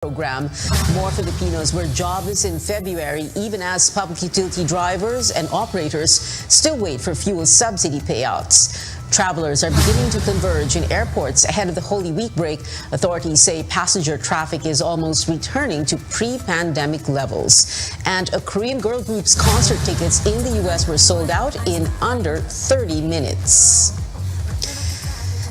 program. More Filipinos were jobless in February, even as public utility drivers and operators still wait for fuel subsidy payouts. Travelers are beginning to converge in airports ahead of the Holy Week break. Authorities say passenger traffic is almost returning to pre-pandemic levels. And a Korean girl group's concert tickets in the U.S. were sold out in under 30 minutes.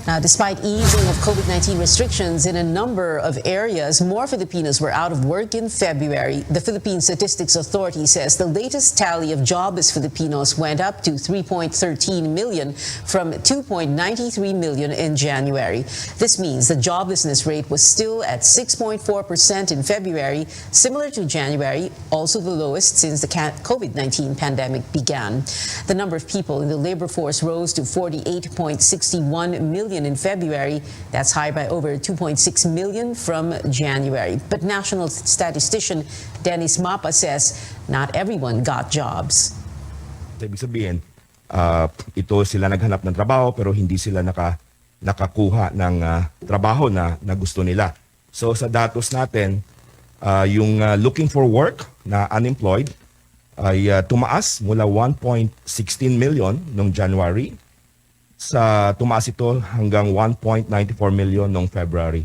Now, despite easing of COVID-19 restrictions in a number of areas, more Filipinos were out of work in February. The Philippine Statistics Authority says the latest tally of jobless Filipinos went up to 3.13 million from 2.93 million in January. This means the joblessness rate was still at 6.4% in February, similar to January, also the lowest since the COVID-19 pandemic began. The number of people in the labor force rose to 48.61 million in February. That's high by over 2.6 million from January. But national statistician Dennis Mapa says not everyone got jobs. Ibig sabihin, ito sila naghanap ng trabaho pero hindi sila nakakuha ng trabaho na gusto nila. So sa datos natin, yung looking for work na unemployed ay tumaas mula 1.16 million noong January. Tumaas ito hanggang 1.94 million noong February.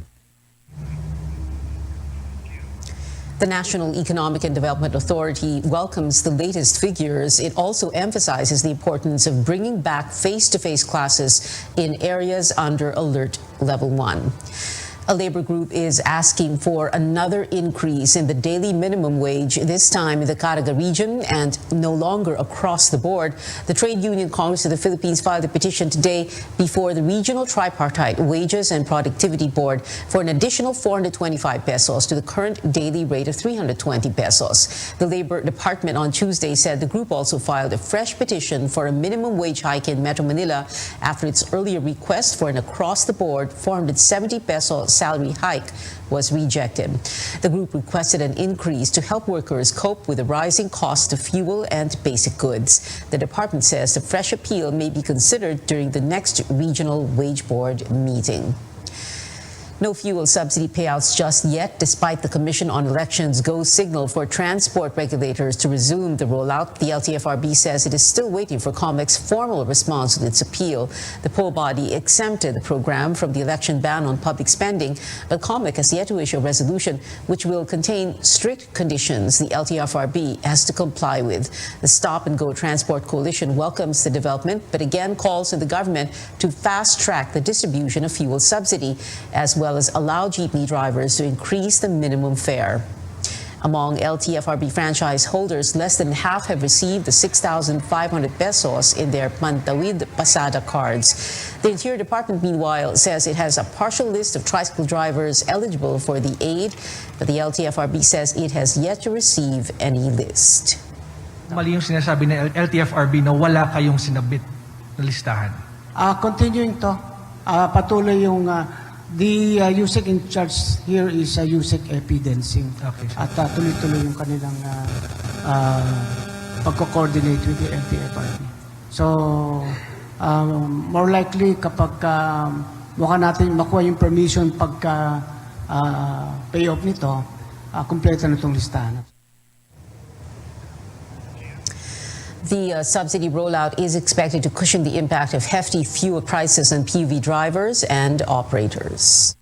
The National Economic and Development Authority welcomes the latest figures. It also emphasizes the importance of bringing back face-to-face classes in areas under Alert Level 1. A labor group is asking for another increase in the daily minimum wage, this time in the Caraga region and no longer across the board. The Trade Union Congress of the Philippines filed a petition today before the Regional Tripartite Wages and Productivity Board for an additional 425 pesos to the current daily rate of 320 pesos. The Labor Department on Tuesday said the group also filed a fresh petition for a minimum wage hike in Metro Manila after its earlier request for an across-the-board 470 pesos salary hike was rejected. The group requested an increase to help workers cope with the rising cost of fuel and basic goods. The department says the fresh appeal may be considered during the next Regional Wage Board meeting. No fuel subsidy payouts just yet, despite the Commission on Elections' go signal for transport regulators to resume the rollout. The LTFRB says it is still waiting for COMEX's formal response to its appeal. The poll body exempted the program from the election ban on public spending, but COMEX has yet to issue a resolution which will contain strict conditions the LTFRB has to comply with. The Stop and Go Transport Coalition welcomes the development, but again calls on the government to fast-track the distribution of fuel subsidy, as well as allow jeepney drivers to increase the minimum fare. Among LTFRB franchise holders, less than half have received the 6,500 pesos in their Pantawid Pasada cards. The Interior Department, meanwhile, says it has a partial list of tricycle drivers eligible for the aid, but the LTFRB says it has yet to receive any list. Mali yung sinasabi ng LTFRB na wala kayong sinabit na listahan. Continuing to, patuloy yung the USEC in charge here is USEC Epidancing. Okay. At tuloy-tuloy yung kanilang pagko-coordinate with the LTFRB. So, more likely kapag mukha natin makuha yung permission pagka payoff nito, kumpleto na itong listahan. The subsidy rollout is expected to cushion the impact of hefty fuel prices on PUV drivers and operators.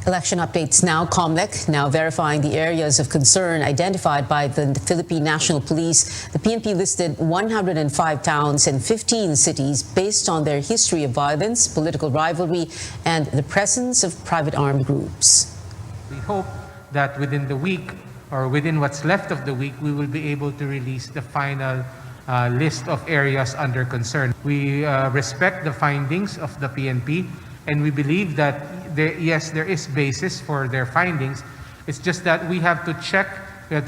Election updates now. COMELEC now verifying the areas of concern identified by the Philippine National Police. The PNP listed 105 towns and 15 cities based on their history of violence, political rivalry, and the presence of private armed groups. We hope that within the week or within what's left of the week, we will be able to release the final list of areas under concern. We respect the findings of the PNP, and we believe that yes, there is basis for their findings. It's just that we have to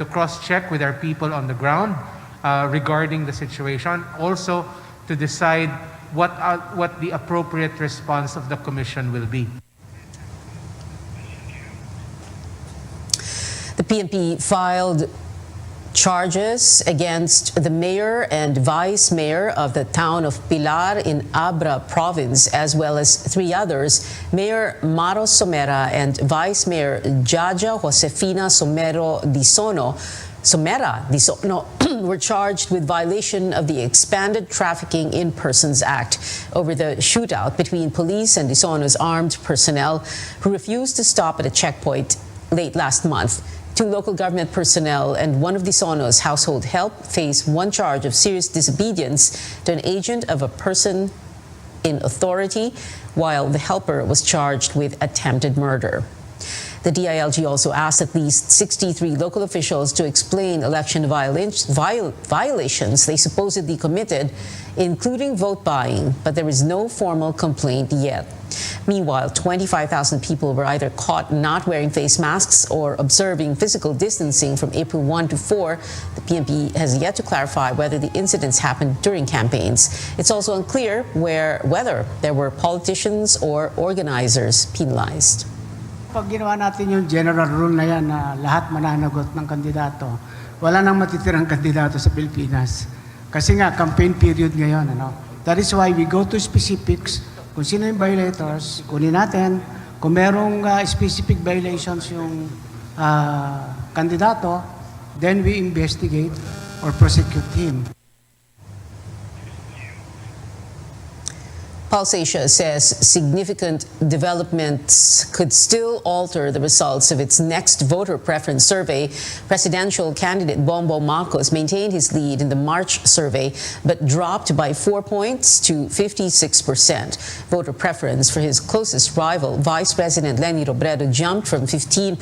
cross-check with our people on the ground regarding the situation. Also, to decide what the appropriate response of the Commission will be. The PNP filed Charges against the mayor and vice mayor of the town of Pilar in Abra province, as well as 3 others, Mayor Maro Somera and Vice Mayor Jaja Josefina Somera Di Sono were charged with violation of the Expanded Trafficking in Persons Act over the shootout between police and Di Sono's armed personnel who refused to stop at a checkpoint late last month. 2 local government personnel and 1 of Di Sono's household help face 1 charge of serious disobedience to an agent of a person in authority, while the helper was charged with attempted murder. The DILG also asked at least 63 local officials to explain election violations they supposedly committed, including vote buying, but there is no formal complaint yet. Meanwhile, 25,000 people were either caught not wearing face masks or observing physical distancing from April 1 to 4. The PNP has yet to clarify whether the incidents happened during campaigns. It's also unclear whether there were politicians or organizers penalized. Pag ginawa natin yung general rule na yan na lahat mananagot ng kandidato, wala nang matitirang kandidato sa Pilipinas. Kasi nga, campaign period ngayon. That is why we go to specifics. Kung sino yung violators, kunin natin. Kung merong specific violations yung kandidato, then we investigate or prosecute him. Pulse Asia says significant developments could still alter the results of its next voter preference survey. Presidential candidate Bongbong Marcos maintained his lead in the March survey, but dropped by 4 points to 56%. Voter preference for his closest rival, Vice President Leni Robredo, jumped from 15%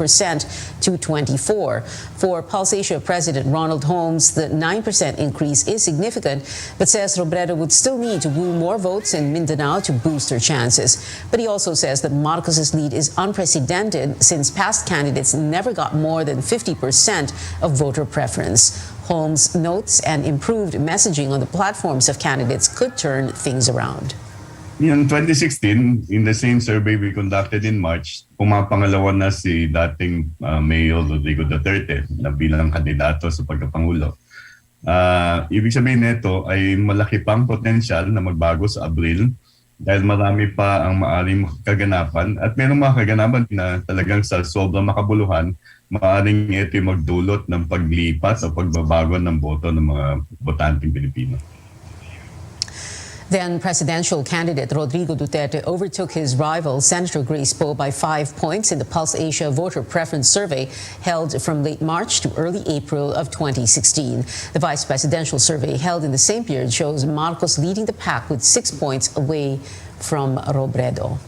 to 24%. For Pulse Asia President Ronald Holmes, the 9% increase is significant, but says Robredo would still need to woo more votes in Mindanao to boost her chances. But he also says that Marcos's lead is unprecedented since past candidates never got more than 50% of voter preference. Holmes notes an improved messaging on the platforms of candidates could turn things around. In 2016, in the same survey we conducted in March, pumapangalawa na si dating Mayor Rodrigo Duterte na bilang kandidato sa pagkapangulo. Ibig sabihin nito ay malaki pang potensyal na magbago sa Abril dahil marami pa ang maaring kaganapan at mayroong mga kaganapan na talagang sa sobrang makabuluhan, maaring ito magdulot ng paglipat o pagbabago ng boto ng mga botanteng Pilipino. Then presidential candidate Rodrigo Duterte overtook his rival, Senator Grace Poe, by 5 points in the Pulse Asia voter preference survey held from late March to early April of 2016. The vice presidential survey held in the same period shows Marcos leading the pack with 6 points away from Robredo.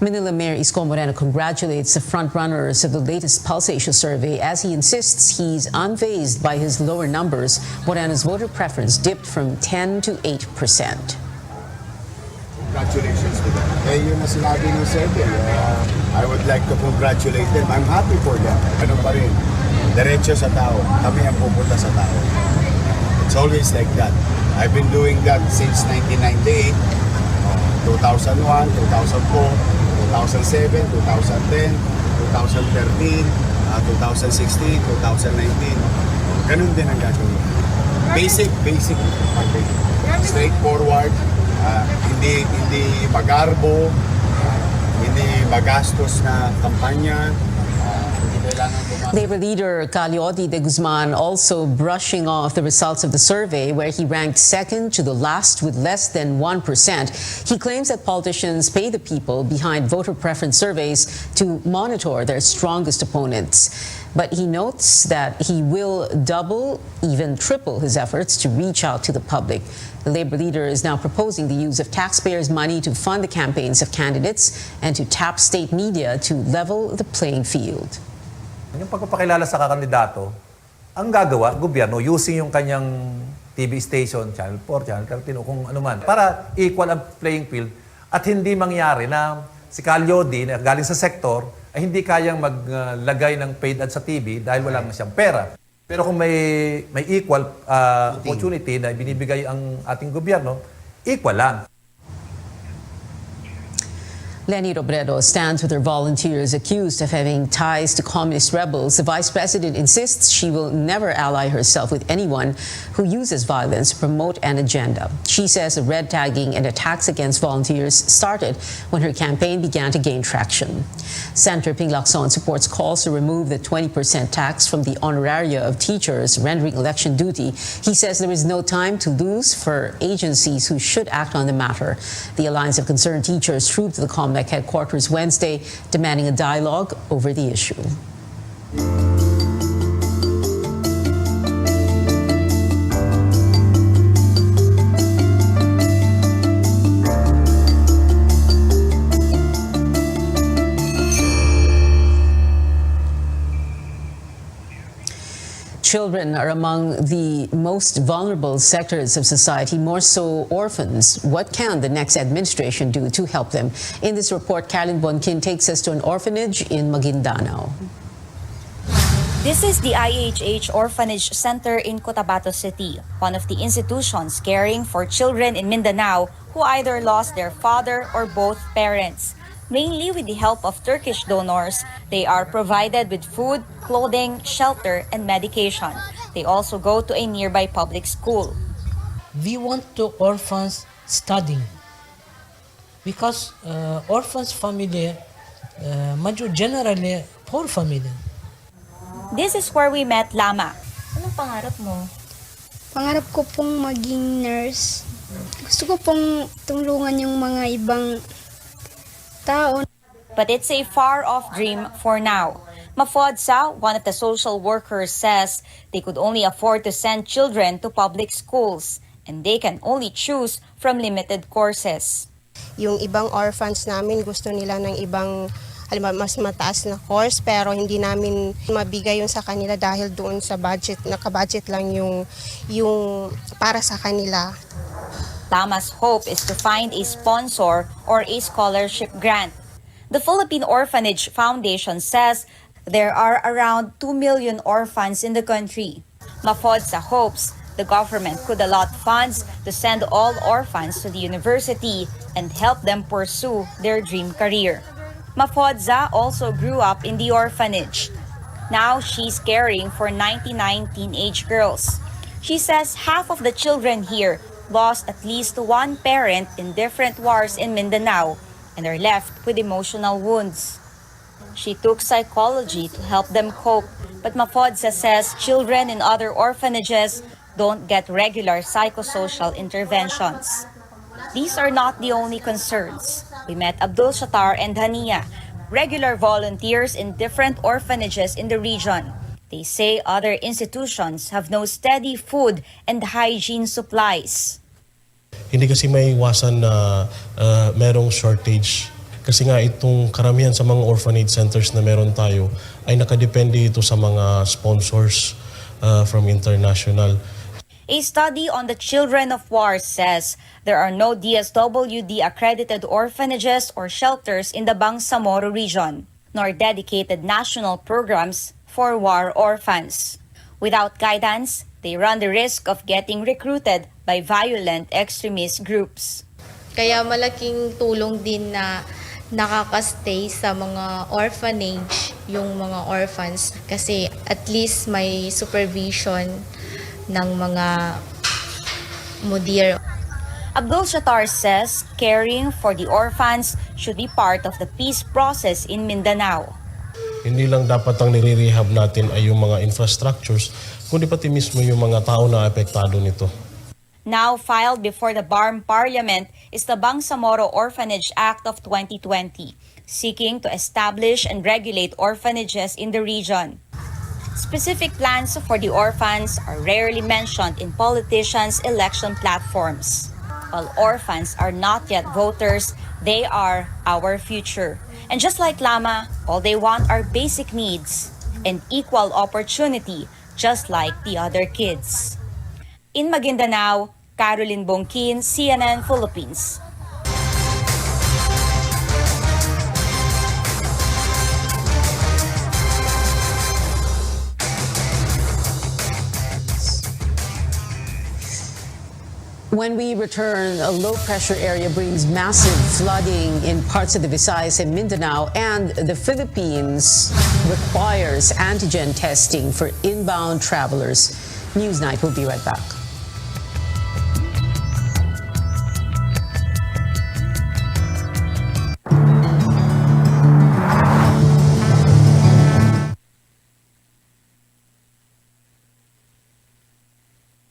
Manila Mayor Isko Moreno congratulates the frontrunners of the latest Pulse Asia survey as he insists he's unfazed by his lower numbers. Moreno's voter preference dipped from 10 to 8%. Congratulations to them. Yun na sinabi ng survey. I would like to congratulate them. I'm happy for them. Ano pa rin, diretso sa tao. Kami ang pupunta sa tao. It's always like that. I've been doing that since 1998, 2001, 2004, 2007, 2010, 2013, 2016, 2019. Ganun din ang gagawin. Basic. Straightforward. Hindi magarbo, hindi magastos na kampanya. Labor leader Caliotti de Guzman also brushing off the results of the survey, where he ranked second to the last with less than 1%. He claims that politicians pay the people behind voter preference surveys to monitor their strongest opponents. But he notes that he will double, even triple his efforts to reach out to the public. The Labor leader is now proposing the use of taxpayers' money to fund the campaigns of candidates and to tap state media to level the playing field. Yung pagpapakilala sa kakandidato, ang gagawa, gobyerno, using yung kanyang TV station, Channel 4, Channel 13, o kung ano man, para equal ang playing field at hindi mangyari na si Caliotti na galing sa sektor ay hindi kayang maglagay ng paid ad sa TV dahil wala siyang pera. Pero kung may equal opportunity na binibigay ang ating gobyerno, equal lang. Leni Robredo stands with her volunteers accused of having ties to communist rebels. The vice president insists she will never ally herself with anyone who uses violence to promote an agenda. She says the red tagging and attacks against volunteers started when her campaign began to gain traction. Senator Ping Lacson supports calls to remove the 20% tax from the honoraria of teachers rendering election duty. He says there is no time to lose for agencies who should act on the matter. The Alliance of Concerned Teachers trooped to the COMELEC headquarters Wednesday, demanding a dialogue over the issue. Children are among the most vulnerable sectors of society, more so orphans. What can the next administration do to help them? In this report, Carolyn Bonkin takes us to an orphanage in Maguindanao. This is the IHH Orphanage Center in Cotabato City, one of the institutions caring for children in Mindanao who either lost their father or both parents. Mainly with the help of Turkish donors, they are provided with food, clothing, shelter, and medication. They also go to a nearby public school. We want to orphans studying because orphans family generally poor family. This is where we met Lama. Anong pangarap mo? Pangarap ko pong maging nurse. Gusto ko pong tulungan yung mga ibang tao. But it's a far-off dream for now. Mafodsa, one of the social workers, says they could only afford to send children to public schools and they can only choose from limited courses. Yung ibang orphans namin gusto nila ng ibang halimbawa mas mataas na course pero hindi namin mabigay yun sa kanila dahil doon sa budget, naka-budget lang yung para sa kanila. Lama's hope is to find a sponsor or a scholarship grant. The Philippine Orphanage Foundation says there are around 2 million orphans in the country. Mafodsa hopes the government could allot funds to send all orphans to the university and help them pursue their dream career. Mafodsa also grew up in the orphanage. Now she's caring for 99 teenage girls. She says half of the children here lost at least one parent in different wars in Mindanao and are left with emotional wounds. She took psychology to help them cope, but Mafodsa says children in other orphanages don't get regular psychosocial interventions. These are not the only concerns. We met Abdul Shatar and Hania, regular volunteers in different orphanages in the region. They say other institutions have no steady food and hygiene supplies. Hindi kasi may iwasan na merong shortage. Kasi nga itong karamihan sa mga orphanage centers na meron tayo ay nakadepende ito sa mga sponsors from international. A study on the children of war says there are no DSWD accredited orphanages or shelters in the Bangsamoro region, nor dedicated national programs for war orphans. Without guidance, they run the risk of getting recruited by violent extremist groups. Kaya malaking tulong din na nakakastay sa mga orphanage yung mga orphans kasi at least may supervision ng mga mudir. Abdul Shatar says caring for the orphans should be part of the peace process in Mindanao. Hindi lang dapat ang nire-rehab natin ay yung mga infrastructures, kundi pati mismo yung mga tao na apektado nito. Now filed before the BARM Parliament is the Bangsamoro Orphanage Act of 2020, seeking to establish and regulate orphanages in the region. Specific plans for the orphans are rarely mentioned in politicians' election platforms. While orphans are not yet voters, they are our future. And just like Lama, all they want are basic needs and equal opportunity, just like the other kids. In Maguindanao, Carolyn Bonkin, CNN Philippines. When we return, a low-pressure area brings massive flooding in parts of the Visayas and Mindanao, and the Philippines requires antigen testing for inbound travelers. Newsnight will be right back.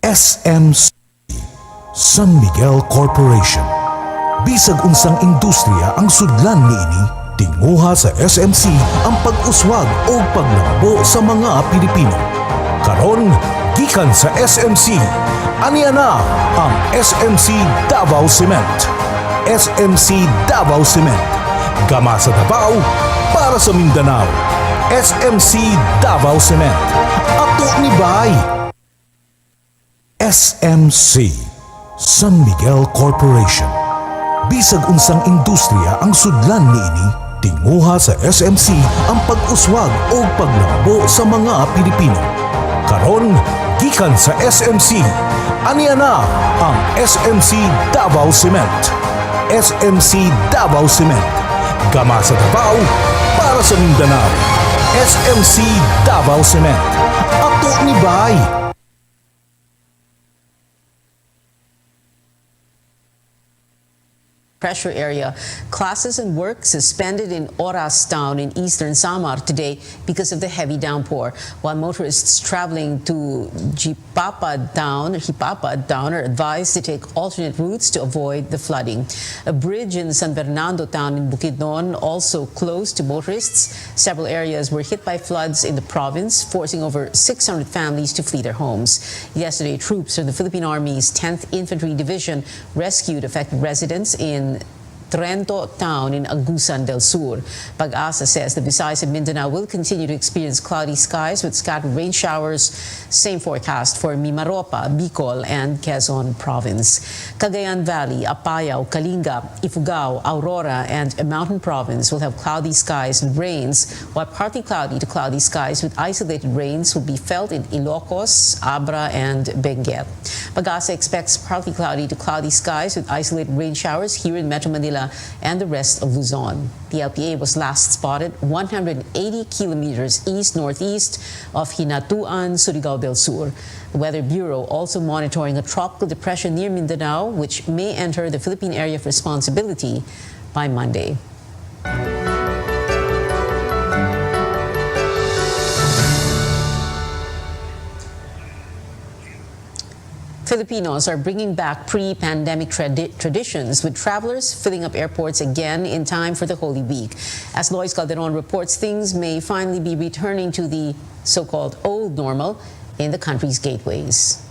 SMC San Miguel Corporation. Bisag unsang industriya ang sudlan niini, tinguha sa SMC ang pag-uswag o paglambo sa mga Pilipino. Karon, gikan sa SMC, aniya na ang SMC Davao Cement. SMC Davao Cement. Gama sa Davao para sa Mindanao. SMC Davao Cement. Ato ni Bay. SMC San Miguel Corporation. Bisag unsang industriya ang sudlan niini, tinguha sa SMC ang pag-uswag o paglambo sa mga Pilipino. Karon, gikan sa SMC, aniya na ang SMC Davao Cement. SMC Davao Cement. Gama sa Davao para sa Mindanao. SMC Davao Cement. Ato ni Bay. Pressure area. Classes and work suspended in Oras Town in eastern Samar today because of the heavy downpour, while motorists traveling to Hipapad Town are advised to take alternate routes to avoid the flooding. A bridge in San Fernando Town in Bukidnon also closed to motorists. Several areas were hit by floods in the province, forcing over 600 families to flee their homes. Yesterday, troops from the Philippine Army's 10th Infantry Division rescued affected residents in Trento Town in Agusan del Sur. Pag-asa says the Visayas and Mindanao will continue to experience cloudy skies with scattered rain showers. Same forecast for Mimaropa, Bicol, and Quezon Province. Cagayan Valley, Apayao, Kalinga, Ifugao, Aurora, and a Mountain Province will have cloudy skies and rains, while partly cloudy to cloudy skies with isolated rains will be felt in Ilocos, Abra, and Benguet. Pag-asa expects partly cloudy to cloudy skies with isolated rain showers here in Metro Manila and the rest of Luzon. The LPA was last spotted 180 kilometers east-northeast of Hinatuan, Surigao del Sur. The Weather Bureau also monitoring a tropical depression near Mindanao, which may enter the Philippine Area of Responsibility by Monday. Filipinos are bringing back pre-pandemic traditions, with travelers filling up airports again in time for the Holy Week. As Lois Calderon reports, things may finally be returning to the so-called old normal in the country's gateways.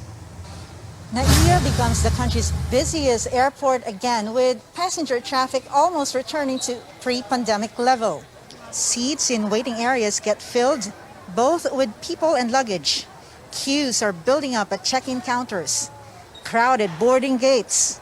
Naiya becomes the country's busiest airport again, with passenger traffic almost returning to pre-pandemic level. Seats in waiting areas get filled, both with people and luggage. Queues are building up at check-in counters. Crowded boarding gates.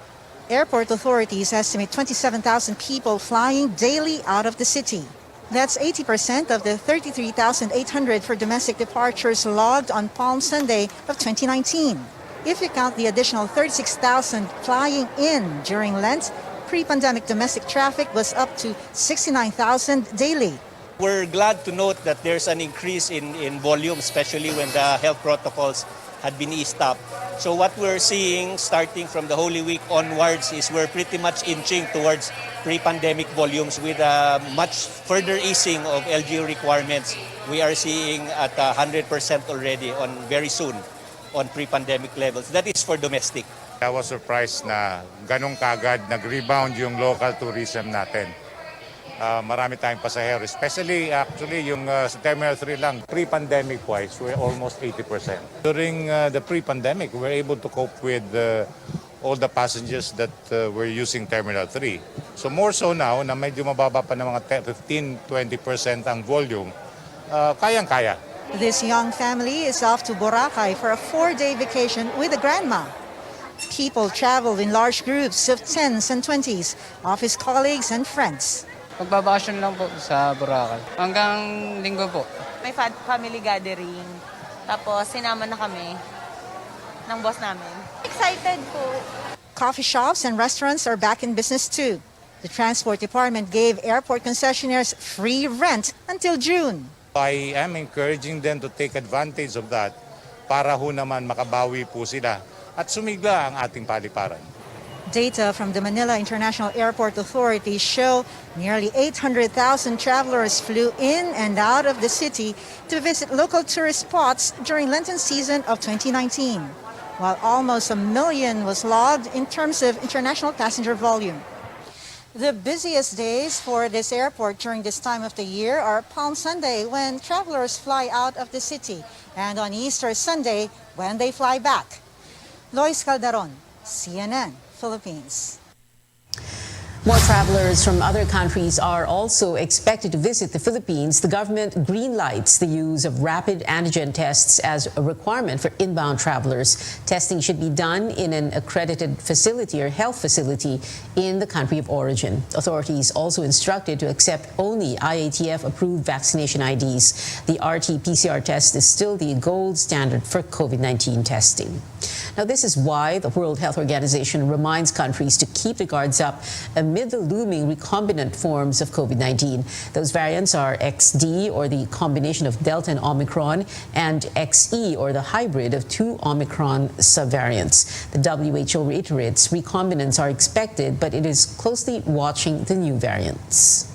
Airport authorities estimate 27,000 people flying daily out of the city. That's 80% of the 33,800 for domestic departures logged on Palm Sunday of 2019. If you count the additional 36,000 flying in during Lent, pre-pandemic domestic traffic was up to 69,000 daily. We're glad to note that there's an increase in volume, especially when the health protocols had been eased up. So what we're seeing starting from the Holy Week onwards is we're pretty much inching towards pre-pandemic volumes with a much further easing of LGU requirements. We are seeing at 100% already very soon on pre-pandemic levels. That is for domestic. I was surprised na ganun kagad nag-rebound yung local tourism natin. Marami tayong pasahero, especially actually yung sa Terminal 3 lang, pre-pandemic wise, we're almost 80%. During the pre-pandemic, we were able to cope with all the passengers that were using Terminal 3. So more so now, na medyo mababa pa ng mga 15-20% ang volume, kayang-kaya. This young family is off to Boracay for a 4-day vacation with a grandma. People travel in large groups of 10s and 20s, office colleagues and friends. Magbabakasyon lang po sa Boracay. Hanggang linggo po. May family gathering. Tapos sinama na kami ng boss namin. Excited po. coffee shops and restaurants are back in business too. The Transport Department gave airport concessionaires free rent until June. I am encouraging them to take advantage of that para ho naman makabawi po sila at sumigla ang ating paliparan. Data from the Manila International Airport Authority show nearly 800,000 travelers flew in and out of the city to visit local tourist spots during Lenten season of 2019, while almost 1 million was logged in terms of international passenger volume. The busiest days for this airport during this time of the year are Palm Sunday, when travelers fly out of the city, and on Easter Sunday, when they fly back. Lois Calderon, CNN, Philippines. More travelers from other countries are also expected to visit the Philippines. The government greenlights the use of rapid antigen tests as a requirement for inbound travelers. Testing should be done in an accredited facility or health facility in the country of origin. Authorities also instructed to accept only IATF-approved vaccination IDs. The RT-PCR test is still the gold standard for COVID-19 testing. Now, this is why the World Health Organization reminds countries to keep the guards up amid the looming recombinant forms of COVID-19. Those variants are XD, or the combination of Delta and Omicron, and XE, or the hybrid of two Omicron subvariants. The WHO reiterates recombinants are expected, but it is closely watching the new variants.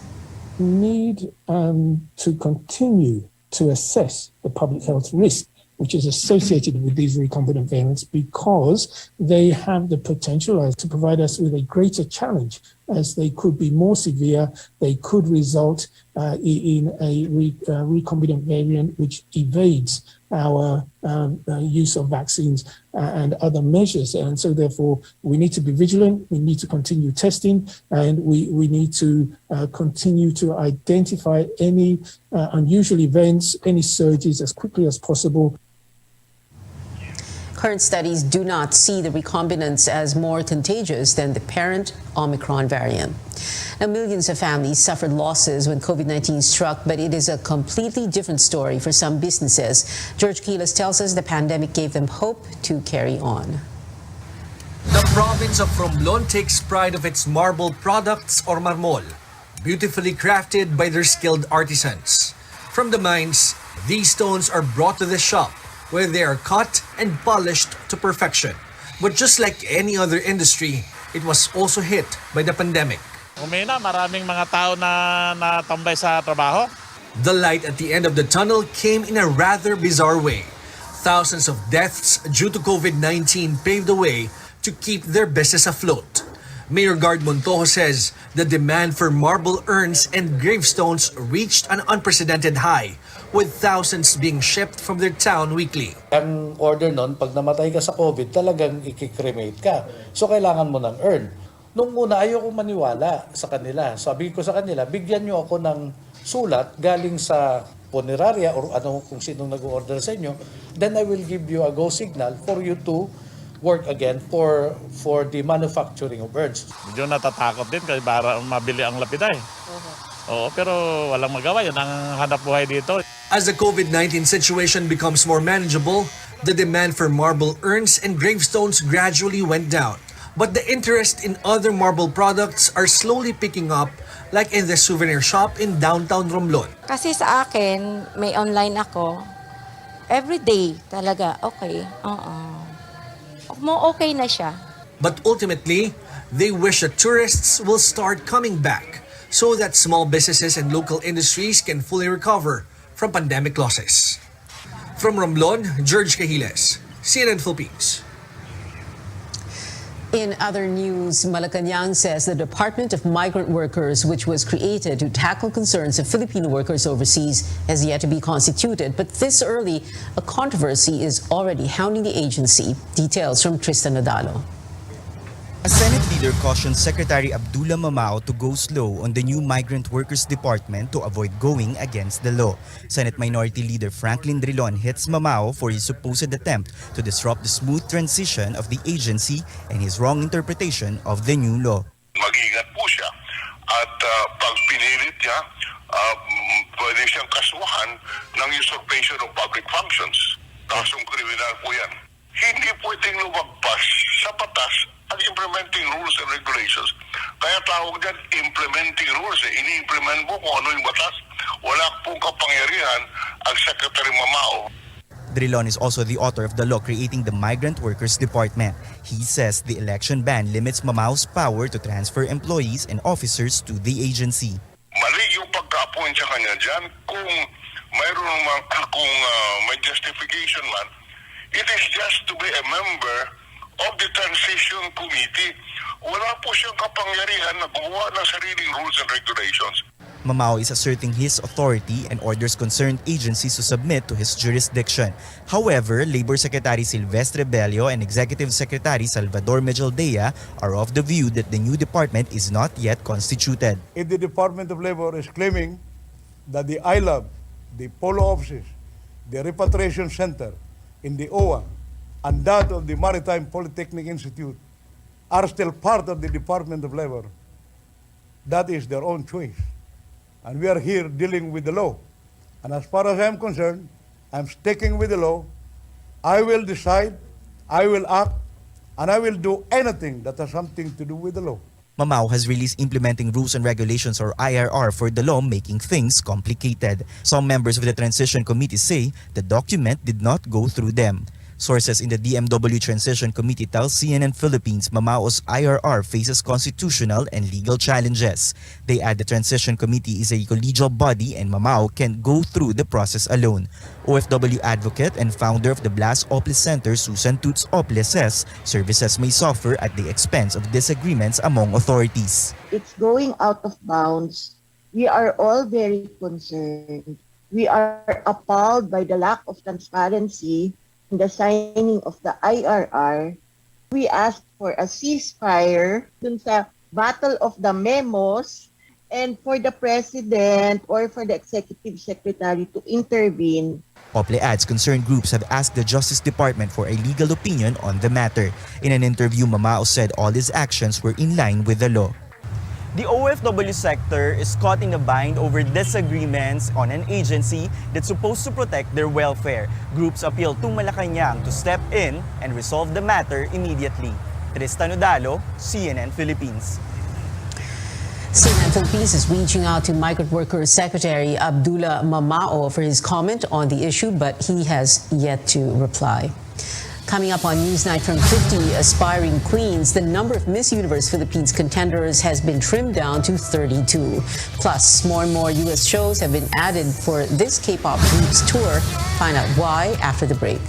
We need to continue to assess the public health risk which is associated with these recombinant variants, because they have the potential to provide us with a greater challenge, as they could be more severe. They could result in a recombinant variant which evades our use of vaccines and other measures. And so therefore, we need to be vigilant, we need to continue testing, and we need to continue to identify any unusual events, any surges as quickly as possible. Current studies do not see the recombinants as more contagious than the parent Omicron variant. Now, millions of families suffered losses when COVID-19 struck, but it is a completely different story for some businesses. George Quiles tells us the pandemic gave them hope to carry on. The province of Romblon takes pride of its marble products, or marmol, beautifully crafted by their skilled artisans. From the mines, these stones are brought to the shop, where they are cut and polished to perfection. But just like any other industry, it was also hit by the pandemic. Umina, maraming mga tao na natambay sa trabaho. The light at the end of the tunnel came in a rather bizarre way. Thousands of deaths due to COVID-19 paved the way to keep their business afloat. Mayor Gard Montojo says the demand for marble urns and gravestones reached an unprecedented high, with thousands being shipped from their town weekly. Ang order nun, pag namatay ka sa COVID, talagang ikikremate ka. So kailangan mo ng urn. Nung una, ayoko maniwala sa kanila. Sabi ko sa kanila, bigyan nyo ako ng sulat galing sa funeraria or ano kung sinong nag-order sa inyo, then I will give you a go signal for you to work again for the manufacturing of urns. Medyo natatakot din kasi para mabili ang lapida eh. Oo, pero walang magawa. Yun ang hanap buhay dito. As the COVID-19 situation becomes more manageable, the demand for marble urns and gravestones gradually went down. But the interest in other marble products are slowly picking up, like in the souvenir shop in downtown Romblon. Kasi sa akin, may online ako. Every day talaga, okay. Okay na siya. But ultimately, they wish that tourists will start coming back so that small businesses and local industries can fully recover from pandemic losses. From Romblon, George Cahiles, CNN Philippines. In other news, Malacanang says the Department of Migrant Workers, which was created to tackle concerns of Filipino workers overseas, has yet to be constituted. But this early, a controversy is already hounding the agency. Details from Tristan Nadalo. A Senate leader cautioned Secretary Abdullah Mamao to go slow on the new Migrant Workers Department to avoid going against the law. Senate Minority Leader Franklin Drilon hits Mamao for his supposed attempt to disrupt the smooth transition of the agency and his wrong interpretation of the new law. Mag-ingat po siya at pag pinilit niya, pwede siyang kasuhan ng usurpation of public functions. Kasong kriminal po yan. Hindi pwedeng lumagpas sa batas ang implementation tawag dyan, implementing rules. Ini-implement mo kung ano yung batas. Wala pong kapangyarihan ang Secretary Mamao. Drilon is also the author of the law creating the Migrant Workers Department. He says the election ban limits Mamao's power to transfer employees and officers to the agency. Mali yung pagka-appoint sa kanya dyan. Kung mayroon may justification man, it is just to be a member of the transition committee. Wala po siyang kapangyarihan na gumawa ng sariling rules and regulations. Mamao is asserting his authority and orders concerned agencies to submit to his jurisdiction. However, Labor Secretary Silvestre Bello and Executive Secretary Salvador Mejaldea are of the view that the new department is not yet constituted. If the Department of Labor is claiming that the ILAB, the Polo offices, the Repatriation Center in the OWA, and that of the Maritime Polytechnic Institute are still part of the Department of Labor, that is their own choice. And we are here dealing with the law. And as far as I'm concerned, I'm sticking with the law. I will decide, I will act, and I will do anything that has something to do with the law. Mamao has released implementing rules and regulations or IRR for the law, making things complicated. Some members of the transition committee say the document did not go through them. Sources in the DMW Transition Committee tell CNN Philippines Mamao's IRR faces constitutional and legal challenges. They add the Transition Committee is a collegial body and Mamao can't go through the process alone. OFW advocate and founder of the Blas Oples Center, Susan Toots Oples, says services may suffer at the expense of disagreements among authorities. It's going out of bounds. We are all very concerned. We are appalled by the lack of transparency in the signing of the IRR. We asked for a ceasefire dun sa battle of the memos and for the president or for the executive secretary to intervene. Ople adds concerned groups have asked the Justice Department for a legal opinion on the matter. In an interview, Mamao said all his actions were in line with the law. The OFW sector is caught in a bind over disagreements on an agency that's supposed to protect their welfare. Groups appeal to Malacanang to step in and resolve the matter immediately. Tristan Udalo, CNN Philippines. CNN Philippines is reaching out to Migrant Workers Secretary Abdullah Mamao for his comment on the issue, but he has yet to reply. Coming up on Newsnight, from 50 aspiring queens, the number of Miss Universe Philippines contenders has been trimmed down to 32. Plus, more and more U.S. shows have been added for this K-pop group's tour. Find out why after the break.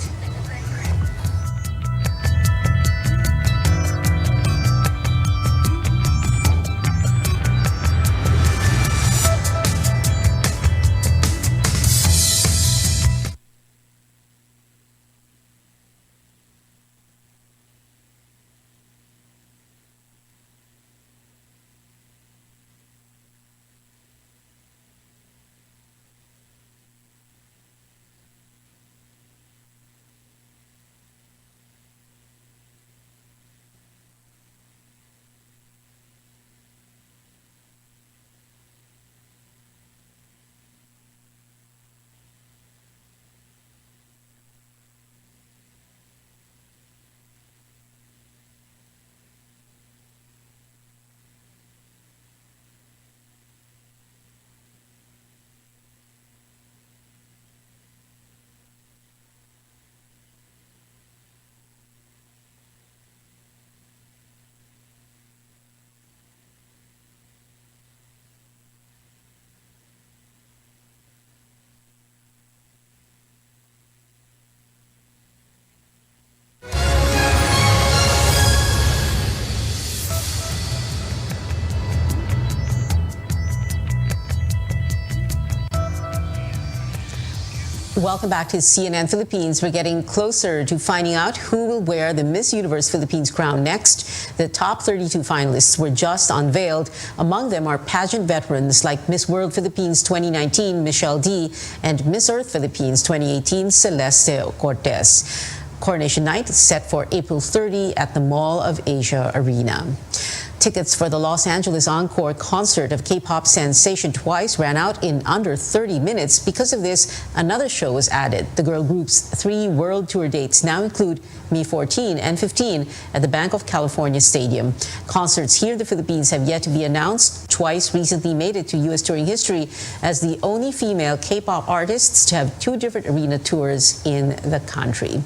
Welcome back to CNN Philippines. We're getting closer to finding out who will wear the Miss Universe Philippines crown next. The top 32 finalists were just unveiled. Among them are pageant veterans like Miss World Philippines 2019, Michelle D, and Miss Earth Philippines 2018, Celeste Cortez. Coronation night is set for April 30 at the Mall of Asia Arena. Tickets for the Los Angeles Encore concert of K-pop sensation Twice ran out in under 30 minutes. Because of this, another show was added. The girl group's 3 world tour dates now include May 14 and 15 at the Banc of California Stadium. Concerts here in the Philippines have yet to be announced. Twice recently made it to U.S. touring history as the only female K-pop artists to have 2 different arena tours in the country.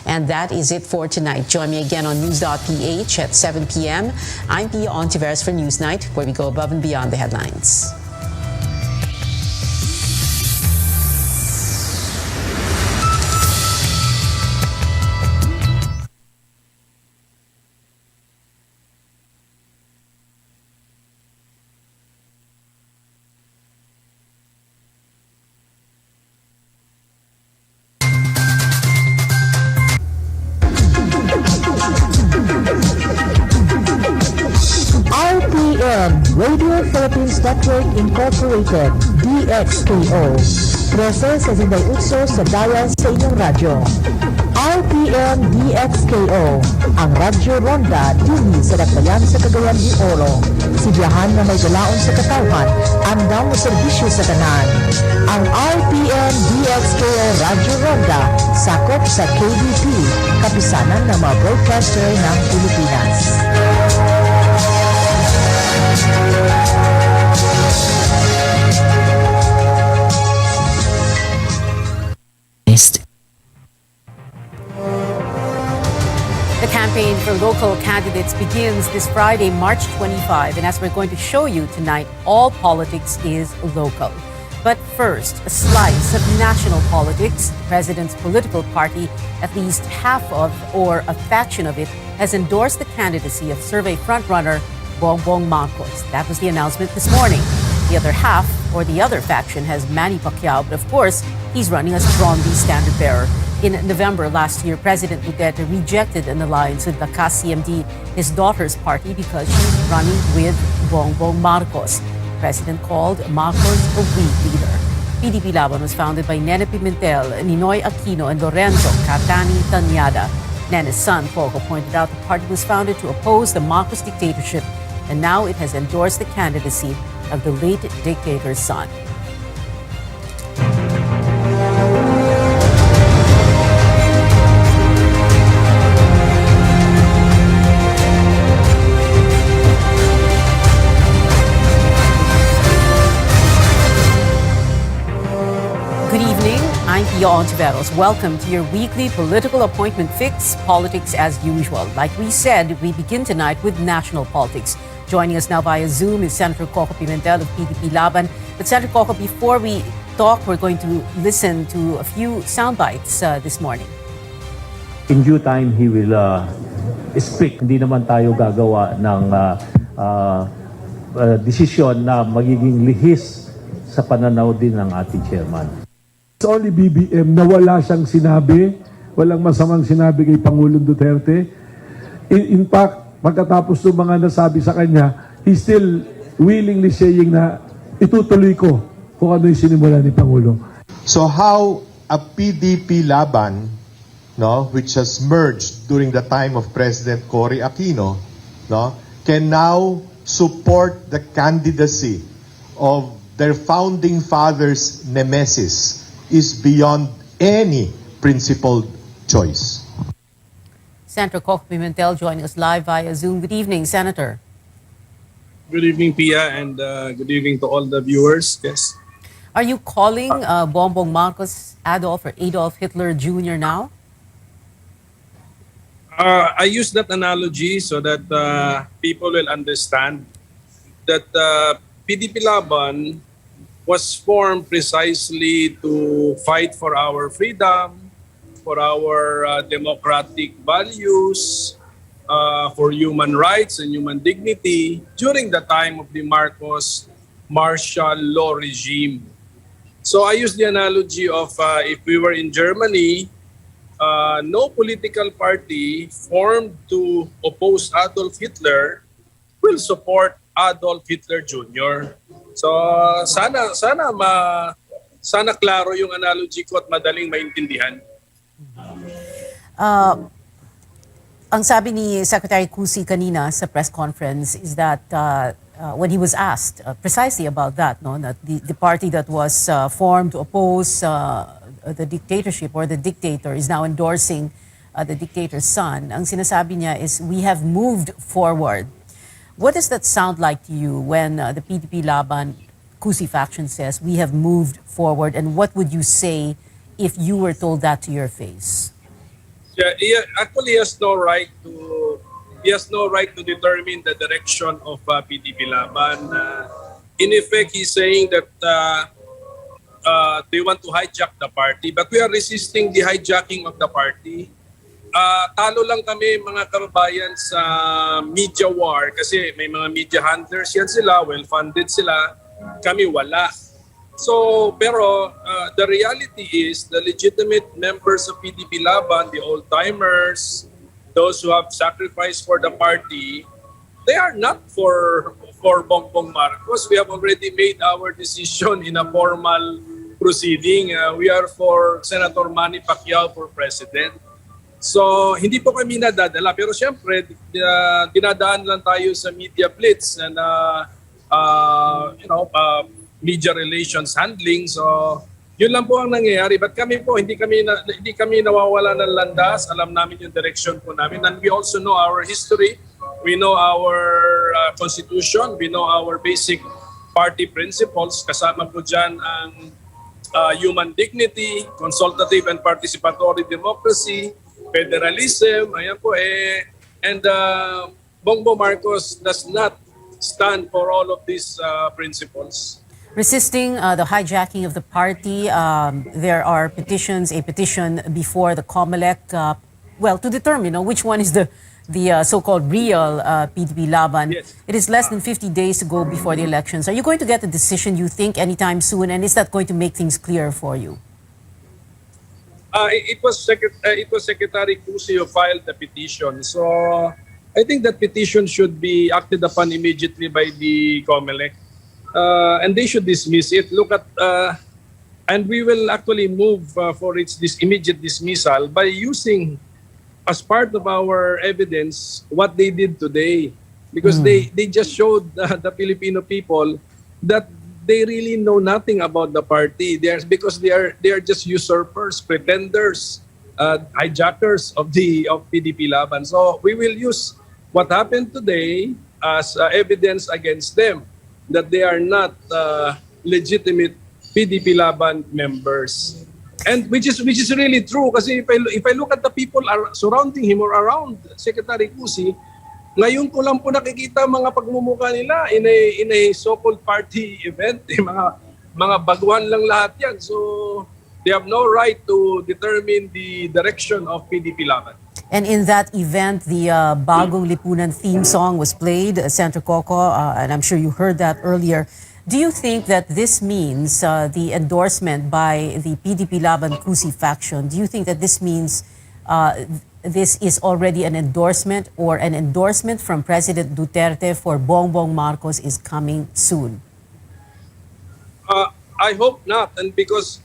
And that is it for tonight. Join me again on News.ph at 7 p.m. I'm Pia Ontiveros for Newsnight, where we go above and beyond the headlines. RPN, Radio Philippines Network Incorporated, DXKO. 13 sa Zinday Utso sa Dayan sa inyong radyo. RPN DXKO, ang Radyo Ronda dili sa Dakbayan sa Cagayan de Oro. Sibiyahan na may galaon sa katawhan, andang mo serbisyo sa tanan. Ang RPN DXKO Radyo Ronda, sakop sa KBP, kapisanan ng mga broadcaster ng Pilipinas. The campaign for local candidates begins this Friday, March 25. And as we're going to show you tonight, all politics is local. But first, a slice of national politics. The president's political party, at least half of or a faction of it, has endorsed the candidacy of survey frontrunner Bongbong Marcos. That was the announcement this morning. The other half, or the other faction, has Manny Pacquiao, but of course, he's running as Bromby standard bearer. In November last year, President Duterte rejected an alliance with Lakas CMD, his daughter's party, because she's running with Bongbong Marcos. The President called Marcos a weak leader. PDP Laban was founded by Nene Pimentel, Ninoy Aquino, and Lorenzo Catani Tanyada. Nene's son, Pogo, pointed out the party was founded to oppose the Marcos dictatorship, and now it has endorsed the candidacy of the late dictator's son. Good evening, I'm Pia Ontiveros. Welcome to your weekly political appointment fix, politics as usual. Like we said, we begin tonight with national politics. Joining us now via Zoom is Senator Coco Pimentel of PDP Laban. But Senator Coco, before we talk, we're going to listen to a few sound bites this morning. In due time, he will speak. Hindi naman tayo gagawa ng desisyon na magiging lihis sa pananaw din ng ating chairman. It's only BBM na wala siyang sinabi, walang masamang sinabi kay Pangulong Duterte. In fact, pagkatapos ng mga nasabi sa kanya, he's still willingly saying na itutuloy ko kung ano yung sinimula ni Pangulo. So how a PDP Laban, no, which has merged during the time of President Cory Aquino, no, can now support the candidacy of their founding father's nemesis is beyond any principled choice. Senator Coco Pimentel joining us live via Zoom. Good evening, Senator. Good evening, Pia, and good evening to all the viewers. Yes. Are you calling Bongbong Marcos Adolf or Adolf Hitler Jr. now? I use that analogy so that people will understand that PDP Laban was formed precisely to fight for our freedom, for our democratic values, for human rights and human dignity during the time of the Marcos martial law regime. So I use the analogy of if we were in Germany, no political party formed to oppose Adolf Hitler will support Adolf Hitler Jr. So sana klaro yung analogy ko at madaling maintindihan. ang sabi ni Secretary Cusi kanina sa press conference is that when he was asked precisely about that, no, that the party that was formed to oppose the dictatorship or the dictator is now endorsing the dictator's son, ang sinasabi niya is, we have moved forward. What does that sound like to you when the PDP Laban Cusi faction says, we have moved forward, and what would you say if you were told that to your face? Yeah, actually he has no right to determine the direction of PDP Laban. In effect, he's saying that they want to hijack the party, but we are resisting the hijacking of the party. Talo lang kami mga kababayan sa media war kasi may mga media hunters yan sila, well-funded sila, kami wala. So, pero the reality is the legitimate members of PDP Laban, the old-timers, those who have sacrificed for the party, they are not for Bongbong Marcos. We have already made our decision in a formal proceeding. We are for Senator Manny Pacquiao for president. So, hindi po kami nadadala. Pero siyempre, dinadaan lang tayo sa media blitz and media relations handling. So, yun lang po ang nangyayari. But kami po, hindi kami nawawala ng landas. Alam namin yung direction po namin. And we also know our history. We know our constitution. We know our basic party principles. Kasama po dyan ang human dignity, consultative and participatory democracy, federalism, ayan po and Bongbong Marcos does not stand for all of these principles. Resisting the hijacking of the party, there are petitions, a petition before the COMELEC, to determine which one is the so-called real PDP Laban. Yes. It is less than 50 days to go before the elections. Are you going to get a decision, you think, anytime soon, and is that going to make things clear for you? It was Secretary Cusi who filed the petition. So I think that petition should be acted upon immediately by the COMELEC. And they should dismiss it. Look at, and we will actually move for its immediate dismissal by using as part of our evidence what they did today. Because they just showed the Filipino people that they really know nothing about the party. Because they are just usurpers, pretenders, hijackers of PDP Laban. So we will use what happened today as evidence against them that they are not legitimate PDP Laban members. And which is really true kasi if I look at the people surrounding him or around Secretary Cusi, ngayon ko lang po nakikita mga pagmumukha nila in a so-called party event. Mga baguhan lang lahat yan. So they have no right to determine the direction of PDP Laban. And in that event, the Bagong Lipunan theme song was played, Senator Coco, and I'm sure you heard that earlier. Do you think that this means the endorsement by the PDP Laban Cusi faction, do you think that this means this is already an endorsement or an endorsement from President Duterte for Bongbong Marcos is coming soon? I hope not. And because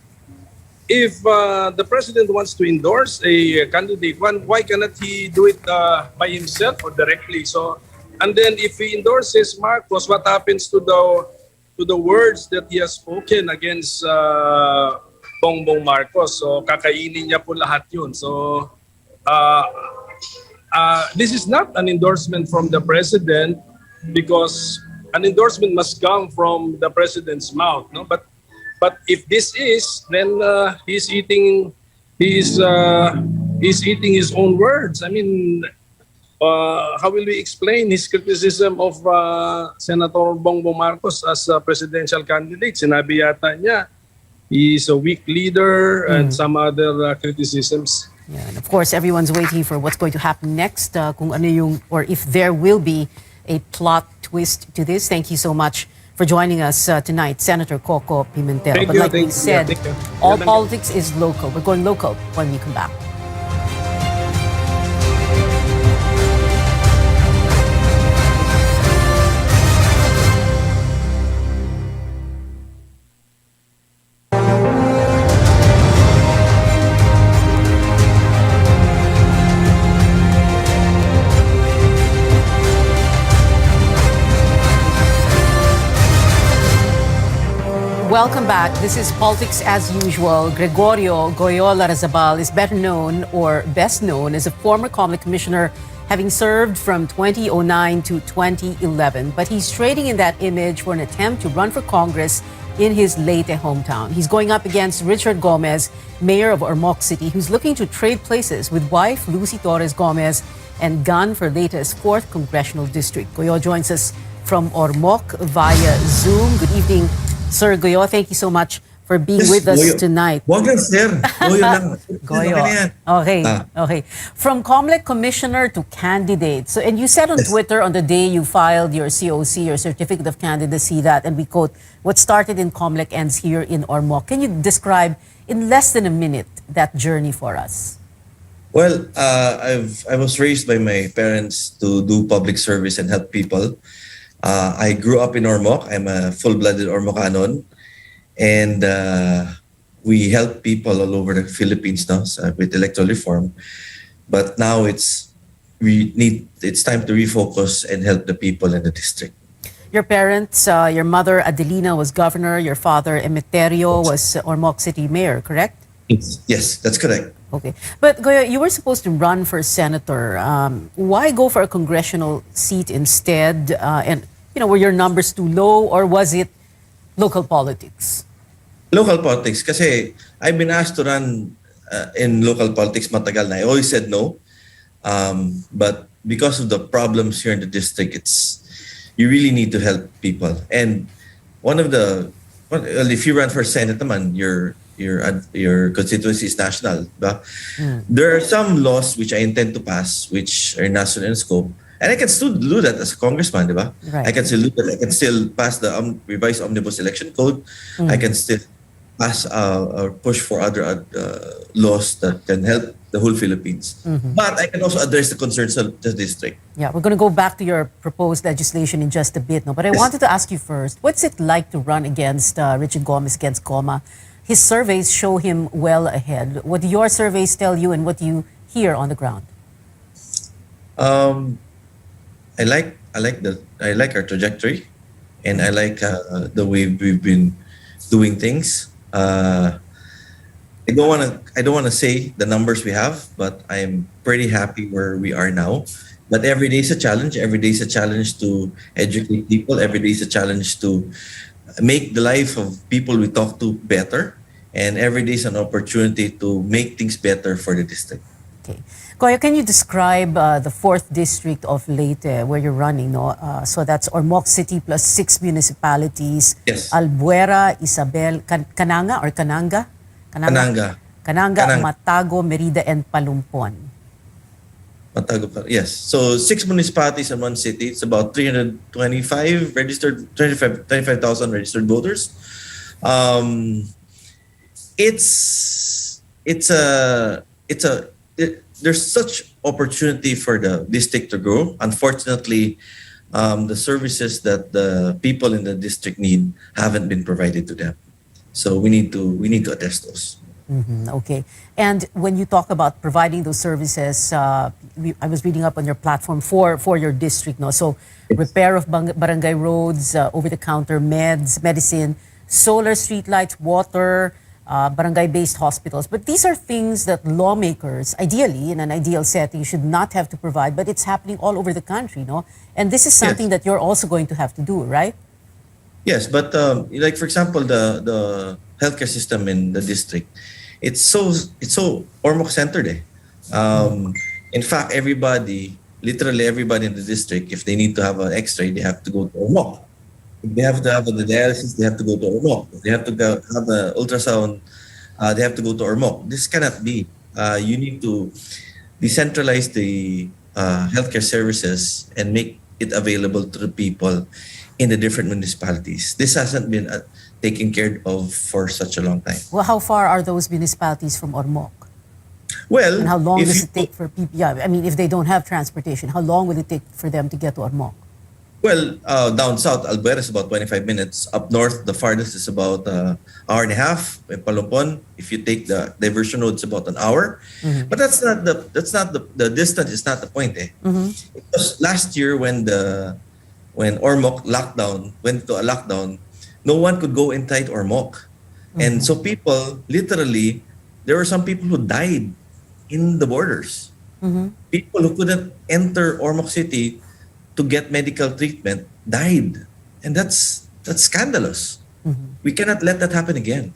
if the president wants to endorse a candidate, why cannot he do it by himself or directly? So, and then if he endorses Marcos, what happens to the words that he has spoken against Bongbong Marcos? So, kakainin niya po lahat yun. So, this is not an endorsement from the president because an endorsement must come from the president's mouth, no? But if this is, then he's eating his own words. I mean, how will we explain his criticism of Senator Bongbong Marcos as a presidential candidate? Sinabi yata niya, he's a weak leader and some other criticisms. Yeah, and of course, everyone's waiting for what's going to happen next, kung ano yung, or if there will be a plot twist to this. Thank you so much for joining us tonight, Senator Coco Pimentel. Thank But you, like we thank you. said, Yeah, thank you. all Yeah, politics is local. We're going local when we come back. Welcome back. This is Politics as Usual. Gregorio Goyo Larrazabal is better known or best known as a former COMELEC commissioner, having served from 2009 to 2011. But he's trading in that image for an attempt to run for Congress in his Leyte hometown. He's going up against Richard Gomez, mayor of Ormoc City, who's looking to trade places with wife Lucy Torres Gomez and gun for Leyte's 4th Congressional District. Goyo joins us from Ormoc via Zoom. Good evening, Sir Goyo. Thank you so much for being with us tonight. Wag lang, sir. Goyo lang. Goyo. Okay na yan. Okay, okay. From COMELEC commissioner to candidate. So, and you said on Twitter on the day you filed your COC, your certificate of candidacy, that, and we quote, "What started in COMELEC ends here in Ormoc." Can you describe in less than a minute that journey for us? Well, I was raised by my parents to do public service and help people. I grew up in Ormoc. I'm a full-blooded Ormocanon. And we help people all over the Philippines now with electoral reform. But now it's time to refocus and help the people in the district. Your parents, your mother Adelina was governor, your father Emeterio was Ormoc City mayor, correct? Yes, that's correct. Okay. But Goyo, you were supposed to run for senator. Why go for a congressional seat instead? And, you know, were your numbers too low, or was it local politics? Local politics. Kasi I've been asked to run in local politics matagal na. I always said no. But because of the problems here in the district, you really need to help people. And if you run for Senate naman, your constituency is national. Diba? There are some laws which I intend to pass which are national in scope. And I can still do that as a congressman, diba? Right. I can still do that. I can still pass the revised omnibus election code. I can still pass or push for other laws that can help the whole Philippines. But I can also address the concerns of the district. Yeah, we're going to go back to your proposed legislation in just a bit. No, but I wanted to ask you first, what's it like to run against Richard Gomez, against Goma? His surveys show him well ahead. What do your surveys tell you, and what do you hear on the ground? I like our trajectory, and I like the way we've been doing things. I don't want to say the numbers we have, but I am pretty happy where we are now. But every day is a challenge. Every day is a challenge to educate people. Every day is a challenge to make the life of people we talk to better. And every day is an opportunity to make things better for the district. Okay. Goyo, can you describe the 4th district of Leyte where you're running? No? So that's Ormoc City plus 6 municipalities. Yes. Albuera, Isabel, Cananga or Cananga? Cananga. Cananga, Matago, Merida, and Palumpon. Matago, yes. So 6 municipalities in one city. It's about 325 registered, 25,000 registered voters. There's such opportunity for the district to grow. Unfortunately, the services that the people in the district need haven't been provided to them. So we need to address those. Okay. And when you talk about providing those services, I was reading up on your platform for your district. No? So repair of barangay roads, over-the-counter medicine, solar streetlights, water, barangay-based hospitals. But these are things that lawmakers, ideally, in an ideal setting, should not have to provide, but it's happening all over the country, no? And this is something that you're also going to have to do, right? Yes, but like for example, the healthcare system in the district, it's so Ormoc-centered. In fact, literally everybody in the district, if they need to have an X-ray, they have to go to Ormoc. If they have to have the dialysis, they have to go to Ormoc. If they have to have an ultrasound, they have to go to Ormoc. This cannot be. You need to decentralize the healthcare services and make it available to the people in the different municipalities. This hasn't been taken care of for such a long time. Well, how far are those municipalities from Ormoc? Well, and how long does it take for people? Yeah, I mean, if they don't have transportation, how long will it take for them to get to Ormoc? Well, down south, Albuera is about 25 minutes. Up north, the farthest is about an hour and a half. In Palumpon, if you take the diversion road, it's about an hour. But that's not the distance is not the point. Because last year when Ormoc went to a lockdown, no one could go inside Ormoc. And so people, literally, there were some people who died in the borders. People who couldn't enter Ormoc City to get medical treatment died. And that's scandalous. We cannot let that happen again.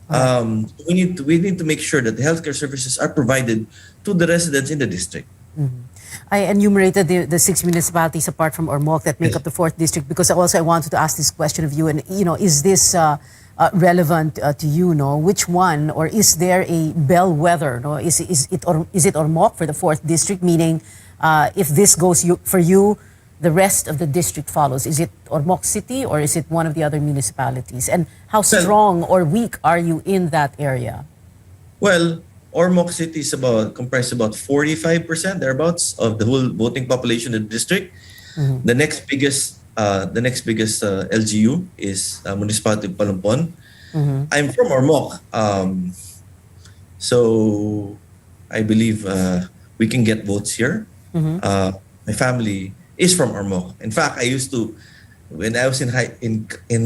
We need to make sure that the healthcare services are provided to the residents in the district. I enumerated the 6 municipalities apart from Ormoc that make up the 4th district because I wanted to ask this question of you. And, is this relevant to you? No? Which one, or is there a bellwether? No? Is it Ormoc for the 4th district? Meaning, if this goes for you, the rest of the district follows. Is it Ormoc City or is it one of the other municipalities? And how strong or weak are you in that area? Well, Ormoc City is comprised about 45% thereabouts of the whole voting population in the district. The next biggest LGU is municipality of Palumpon. I'm from Ormoc, so I believe we can get votes here. My family is from Ormoc. In fact, I used to, when I was in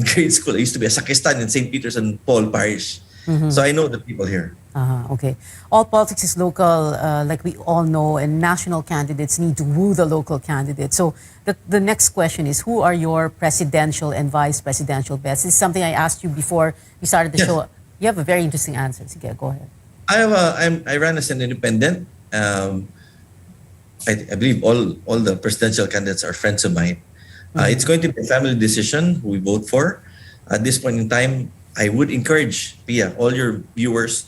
grade school, I used to be a sacristan in St. Peter's and Paul Parish. So I know the people here. Okay. All politics is local, like we all know, and national candidates need to woo the local candidates. So the next question is, who are your presidential and vice presidential bets? This is something I asked you before we started the show. You have a very interesting answer. Sige, go ahead. I ran as an independent. I believe all the presidential candidates are friends of mine. It's going to be a family decision who we vote for. At this point in time, I would encourage, Pia, all your viewers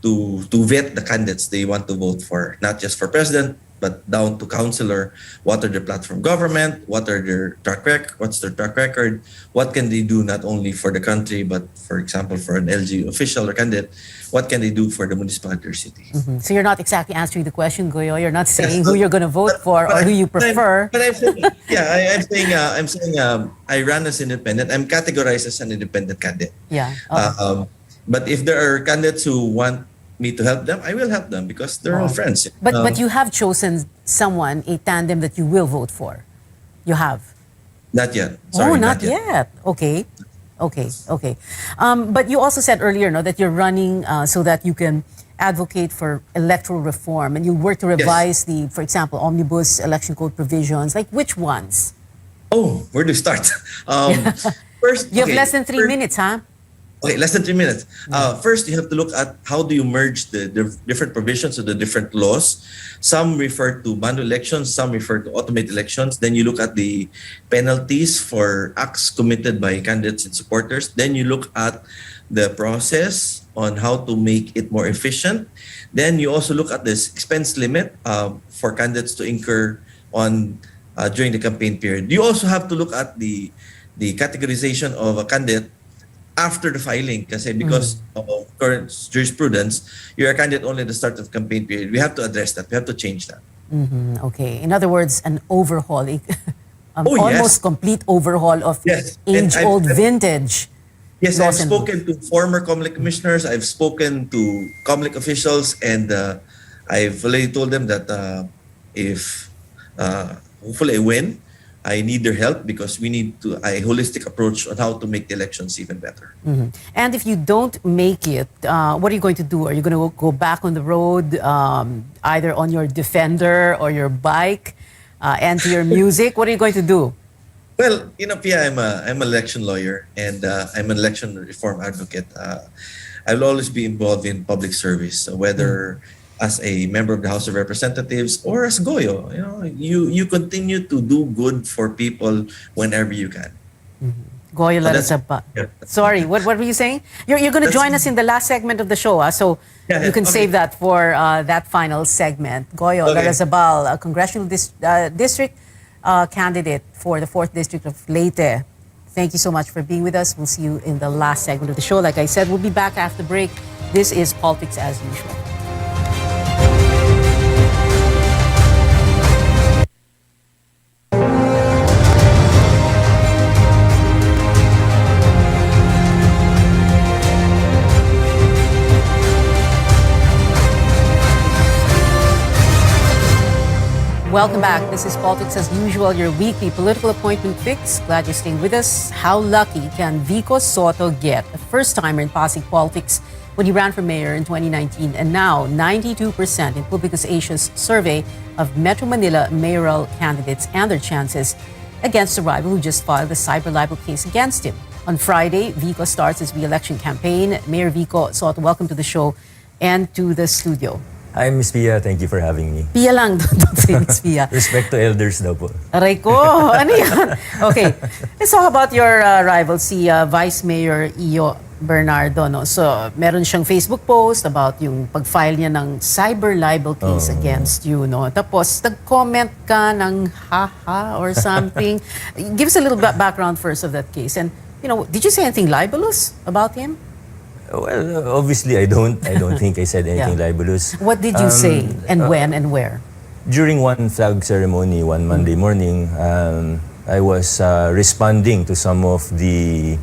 to vet the candidates they want to vote for, not just for president, but down to councilor. What are their platform government? What are their track record? What's their track record? What can they do not only for the country, but for example, for an LG official or candidate, what can they do for the municipality or city? So you're not exactly answering the question, Goyo. You're not saying who you're going to vote for or who you prefer. I'm saying I ran as independent. I'm categorized as an independent candidate. Yeah. But if there are candidates who want me to help them, I will help them because they're all friends. But you have chosen someone, a tandem that you will vote for. You have. Not yet. Sorry, not yet. Okay. But you also said earlier, that you're running so that you can advocate for electoral reform and you work to revise for example, omnibus election code provisions. Like which ones? Oh, where to start? First, you have less than 3 minutes, huh? Okay, less than 3 minutes. First, you have to look at how do you merge the different provisions of the different laws. Some refer to manual elections, some refer to automated elections. Then you look at the penalties for acts committed by candidates and supporters. Then you look at the process on how to make it more efficient. Then you also look at this expense limit for candidates to incur on during the campaign period. You also have to look at the categorization of a candidate after the filing, because of current jurisprudence, you're a candidate only at the start of the campaign period. We have to address that. We have to change that. Okay. In other words, an overhaul, almost complete overhaul of age-old vintage. Yes, I've spoken to former COMELEC commissioners. I've spoken to COMELEC officials, and I've already told them that if hopefully I win, I need their help because we need a holistic approach on how to make the elections even better. And if you don't make it, what are you going to do? Are you going to go back on the road, either on your Defender or your bike, and to your music? What are you going to do? Well, Pia, I'm an election lawyer and I'm an election reform advocate. I will always be involved in public service, whether as a member of the House of Representatives or as Goyo. You continue to do good for people whenever you can. Goyo Larrazabal. Sorry, what were you saying? You're going to join us in the last segment of the show, so you can save that for that final segment. Goyo Larrazabal, a congressional district candidate for the 4th District of Leyte. Thank you so much for being with us. We'll see you in the last segment of the show. Like I said, we'll be back after break. This is Politics as Usual. Welcome back. This is Politics as Usual, your weekly political appointment fix. Glad you're staying with us. How lucky can Vico Soto get? A first-timer in Pasig politics when he ran for mayor in 2019, and now 92% in Publicus Asia's survey of Metro Manila mayoral candidates and their chances against a rival who just filed a cyber libel case against him. On Friday, Vico starts his re-election campaign. Mayor Vico Soto, welcome to the show and to the studio. Hi, Miss Pia. Thank you for having me. Pia lang, don't say Miss Pia. Respect to elders daw po. Aray ko, ano yan? Okay, let's talk about your rival, si Vice Mayor Iyo Bernardo. No? So, meron siyang Facebook post about yung pag-file niya ng cyber libel case against you. No? Tapos, nag-comment ka ng haha or something. Give us a little background first of that case. And, you know, did you say anything libelous about him? Well, obviously, I don't think I said anything libelous. What did you say, and when, and where? During one flag ceremony, one Monday morning, I was responding to some of the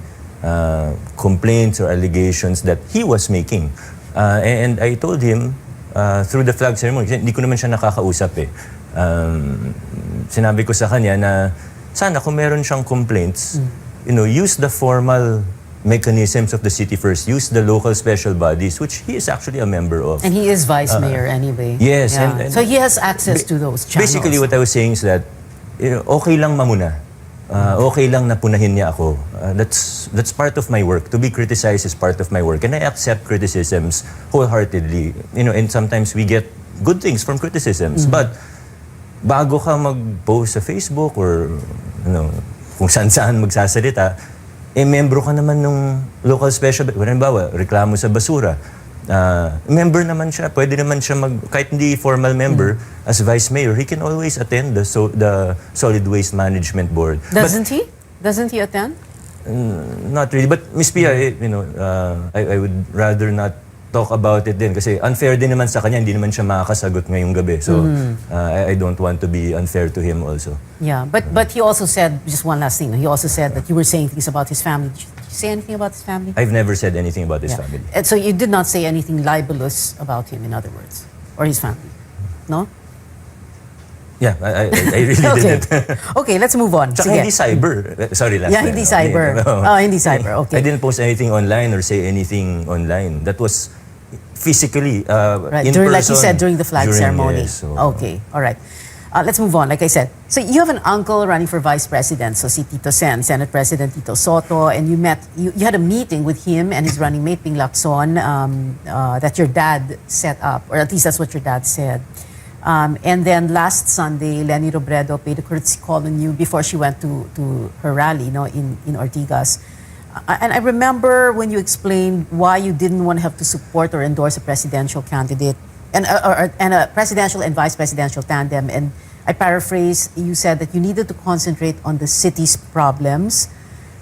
complaints or allegations that he was making. And I told him, through the flag ceremony, hindi ko naman siya nakakausap eh. Sinabi ko sa kanya na, sana kung meron siyang complaints, you know, use the formal mechanisms of the city first. Use the local special bodies, which he is actually a member of. And he is vice mayor anyway. Yes. Yeah. And so he has access to those channels. Basically, what I was saying is that, you know, okay lang mamuna. Okay lang na punahin niya ako. That's part of my work. To be criticized is part of my work. And I accept criticisms wholeheartedly. You know, and sometimes we get good things from criticisms. But bago ka mag-post sa Facebook or, you know, kung saan-saan magsasalita, membro ka naman ng local special, halimbawa, reklamo sa basura. Member naman siya, pwede naman siya kahit hindi formal member, as vice mayor, he can always attend the Solid Waste Management Board. Doesn't he? Doesn't he attend? Not really, but Ms. Pia, you know, I would rather not talk about it din kasi unfair din naman sa kanya, hindi naman siya makakasagot ngayong gabi. So, I don't want to be unfair to him also. Yeah, but he also said, just one last thing, he also said that you were saying things about his family. Did you say anything about his family? I've never said anything about his family. And so you did not say anything libelous about him, in other words, or his family, no? Yeah, I really didn't. Okay, let's move on. Tsaka hindi cyber. Sorry, last time. Hindi cyber. Hindi cyber, okay. I didn't post anything online or say anything online. That was physically, right. in person. person. Like you said, during the flag ceremony. Yes, so, okay, all right. Let's move on, like I said. So you have an uncle running for vice president, so si Tito Sen, Senate President Tito Soto, and you had a meeting with him and his running mate, Ping Lacson, that your dad set up, or at least that's what your dad said. And then last Sunday, Leni Robredo paid a courtesy call on you before she went to her rally, in Ortigas. And I remember when you explained why you didn't want to have to support or endorse a presidential candidate and a presidential and vice presidential tandem. And I paraphrase, you said that you needed to concentrate on the city's problems.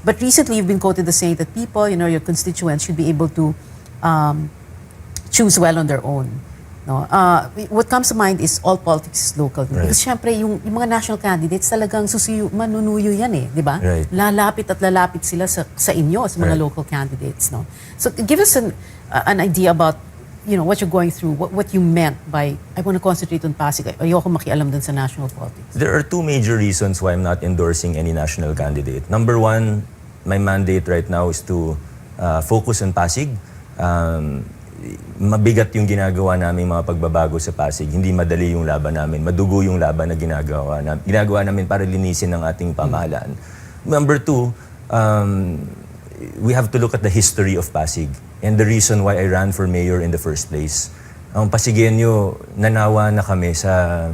But recently you've been quoted as saying that people, your constituents should be able to choose well on their own. No? What comes to mind is all politics is local. Right. Because syempre, yung mga national candidates talagang manunuyo yan eh, di ba? Right. Lalapit sila sa inyo, sa mga local candidates. No? So give us an idea about what you're going through, what you meant by, I want to concentrate on Pasig. Ayoko makialam dun sa national politics. There are two major reasons why I'm not endorsing any national candidate. Number one, my mandate right now is to focus on Pasig. Mabigat yung ginagawa namin mga pagbabago sa Pasig. Hindi madali yung laban namin. Madugo yung laban na ginagawa namin para linisin ang ating pamahalaan. Number two, we have to look at the history of Pasig and the reason why I ran for mayor in the first place. Ang Pasigueño, nanawa na kami sa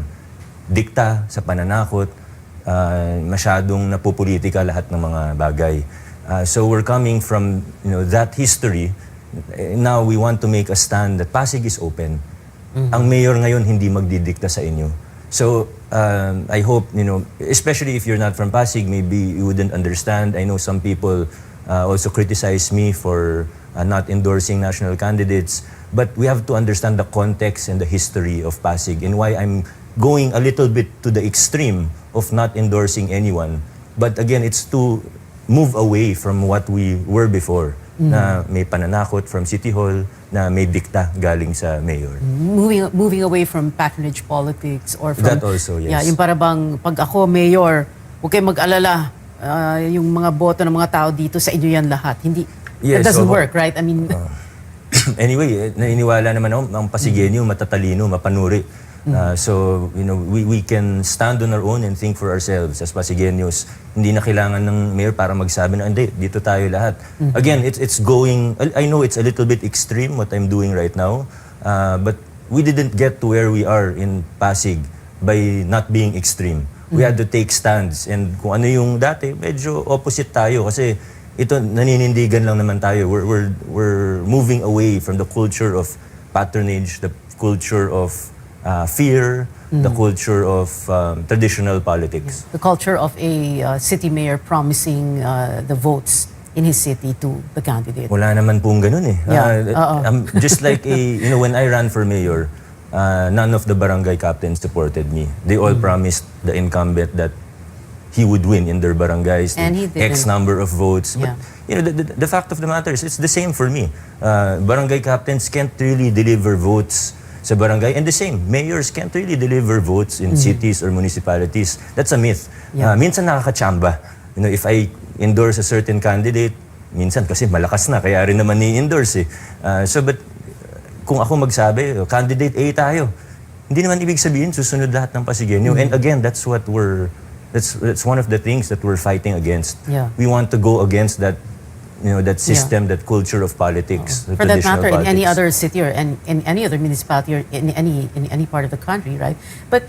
dikta, sa pananakot, masyadong napopolitika lahat ng mga bagay. So we're coming from that history. Now we want to make a stand that Pasig is open. Ang mayor ngayon hindi magdidikta sa inyo. So I hope, especially if you're not from Pasig, maybe you wouldn't understand. I know some people also criticize me for not endorsing national candidates, but we have to understand the context and the history of Pasig and why I'm going a little bit to the extreme of not endorsing anyone. But again, it's to move away from what we were before. na may pananakot from City Hall, na may dikta galing sa mayor. Moving away from patronage politics or from... That also, yes. Yeah, yung para bang pag ako mayor, huwag kayong mag-alala, yung mga boto ng mga tao dito sa inyo yan lahat. Hindi, Yes, that doesn't so- work, right? I mean, Anyway, nainiwala naman ako, ang Pasigenyo, matatalino, mapanuri. So, we can stand on our own and think for ourselves as Pasigenyos. Hindi na kailangan ng mayor para magsabi na, hindi, dito tayo lahat. Again, it's going, I know it's a little bit extreme what I'm doing right now, but we didn't get to where we are in Pasig by not being extreme. We had to take stands, and kung ano yung dati, medyo opposite tayo kasi ito, naninindigan lang naman tayo. We're moving away from the culture of patronage, the culture of fear, the culture of traditional politics. the culture of a city mayor promising the votes in his city to the candidate. Wala naman pong ganun eh. Yeah, Just like when I ran for mayor, none of the barangay captains supported me. They all promised the incumbent that he would win in their barangays, And he didn't. X number of votes. But the fact of the matter is, it's the same for me. Barangay captains can't really deliver votes sa barangay, and the same, mayors can't really deliver votes in cities or municipalities. That's a myth. Yeah. Minsan nakakachamba. If I endorse a certain candidate, minsan kasi malakas na, kaya rin naman ni-endorse eh. But kung ako magsabi, candidate A tayo, hindi naman ibig sabihin susunod lahat ng Pasigenyo. And again, that's one of the things that we're fighting against. Yeah. We want to go against that, that system, that culture of politics, the For that traditional matter, in any politics. other city or in any other municipality or in any part of the country, right? But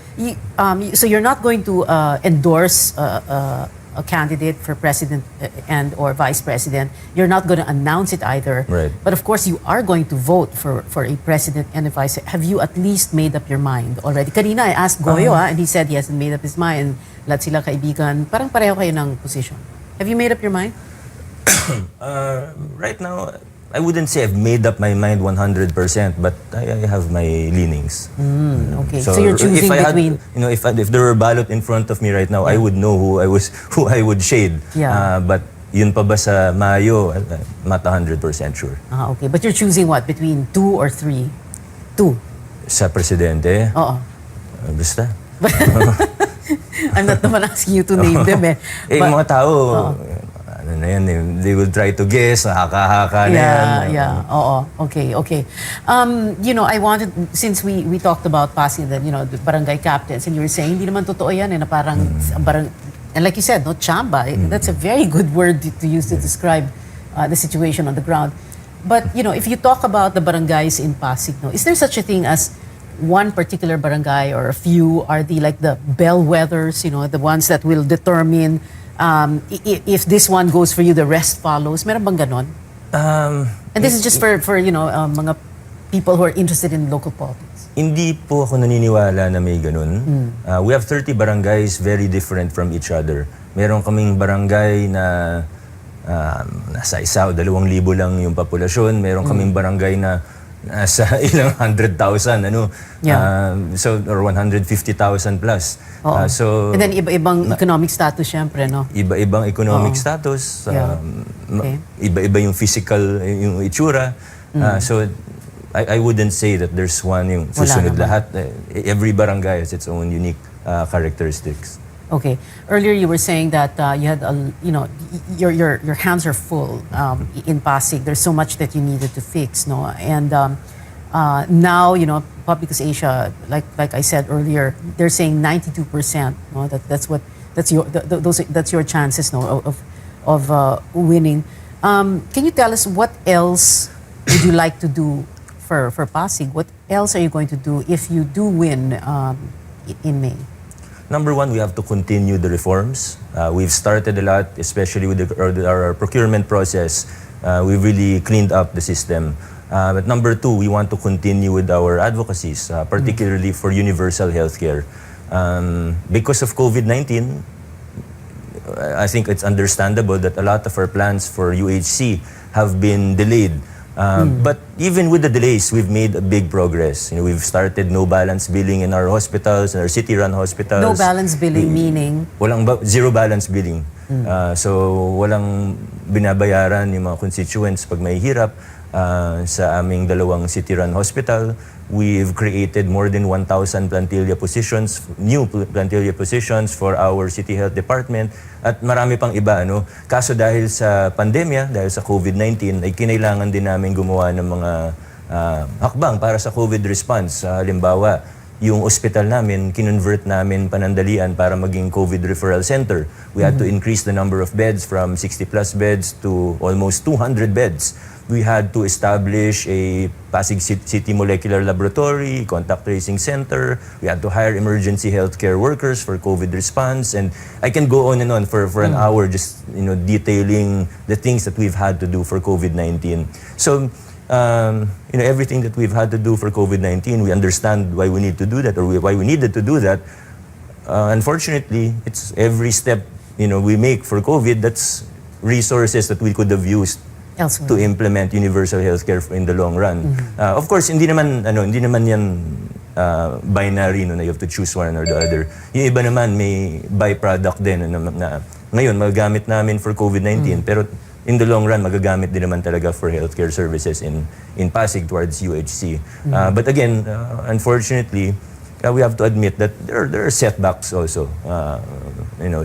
so you're not going to endorse a candidate for president and or vice president. You're not going to announce it either. Right. But of course, you are going to vote for a president and a vice. Have you at least made up your mind already? Kanina I asked Goyo, and he said he hasn't made up his mind. Lahat sila kaibigan. Parang pareho kayo ng position. Have you made up your mind? Right now, I wouldn't say I've made up my mind 100%, but I have my leanings. Okay, so you're choosing if I between... Had, if there were a ballot in front of me right now, I would know who I would shade. Yeah. But yun pa ba sa Mayo? I'm not 100% sure. Okay, but you're choosing what? Between 2 or 3? 2. Sa presidente? Oo. Basta. I'm not naman asking you to name them eh. Yung mga tao, ano na yan eh, they will try to guess, haka-haka na yan. Yeah. Oo. Okay. I wanted, since we talked about passing the barangay captains, and you were saying, hindi naman totoo yan eh, na parang, and like you said, no, chamba, that's a very good word to use to describe the situation on the ground. But, if you talk about the barangays in Pasig, is there such a thing as one particular barangay or a few are the bellwethers, the ones that will determine if this one goes for you, the rest follows? Meron bang ganon? And this is just for mga people who are interested in local politics. Hindi po ako naniniwala na may ganun. We have 30 barangays very different from each other. Meron kaming barangay na nasa 2,000 lang yung populasyon. Meron kaming barangay na nasa ilang 100,000, or 150,000 plus. And then iba-ibang economic status syempre, no? Iba-ibang economic status, iba-iba yung physical, yung itsura. So I wouldn't say that there's one yung susunod lahat. Every barangay has its own unique characteristics. Okay. Earlier you were saying that you had your hands are full in Pasig. There's so much that you needed to fix, no? And now, Publicus Asia, like I said earlier, they're saying 92%. No, that's your chances, no, of winning. Can you tell us what else would you like to do for Pasig? What else are you going to do if you do win in May? Number one, we have to continue the reforms. We've started a lot, especially with our procurement process. We've really cleaned up the system. But number two, we want to continue with our advocacies, particularly for universal healthcare. Because of COVID-19, I think it's understandable that a lot of our plans for UHC have been delayed. But even with the delays, we've made a big progress. We've started no balance billing in our hospitals, in our city-run hospitals. No balance billing meaning? Zero balance billing. So walang binabayaran yung mga constituents pag may hirap. Sa aming dalawang city-run hospital, we've created more than 1,000 plantilla positions, new plantilla positions for our city health department at marami pang iba. Kaso dahil sa pandemya, dahil sa COVID-19, ay kinailangan din namin gumawa ng mga hakbang para sa COVID response. Halimbawa, yung ospital namin, kinonvert namin panandalian para maging COVID referral center. We had to increase the number of beds from 60 plus beds to almost 200 beds. We had to establish a Pasig City Molecular Laboratory, contact tracing center. We had to hire emergency healthcare workers for COVID response. And I can go on and on for an hour just detailing the things that we've had to do for COVID-19. So, everything that we've had to do for COVID-19, we understand why we need to do that or why we needed to do that. Unfortunately, it's every step we make for COVID, that's resources that we could have used elsewhere to implement universal healthcare in the long run. Of course, hindi naman yan binary na you have to choose one or the other. Yung iba naman may byproduct din na ngayon magagamit namin for COVID-19 pero in the long run magagamit din naman talaga for healthcare services in Pasig towards UHC. But again, unfortunately, we have to admit that there are setbacks also.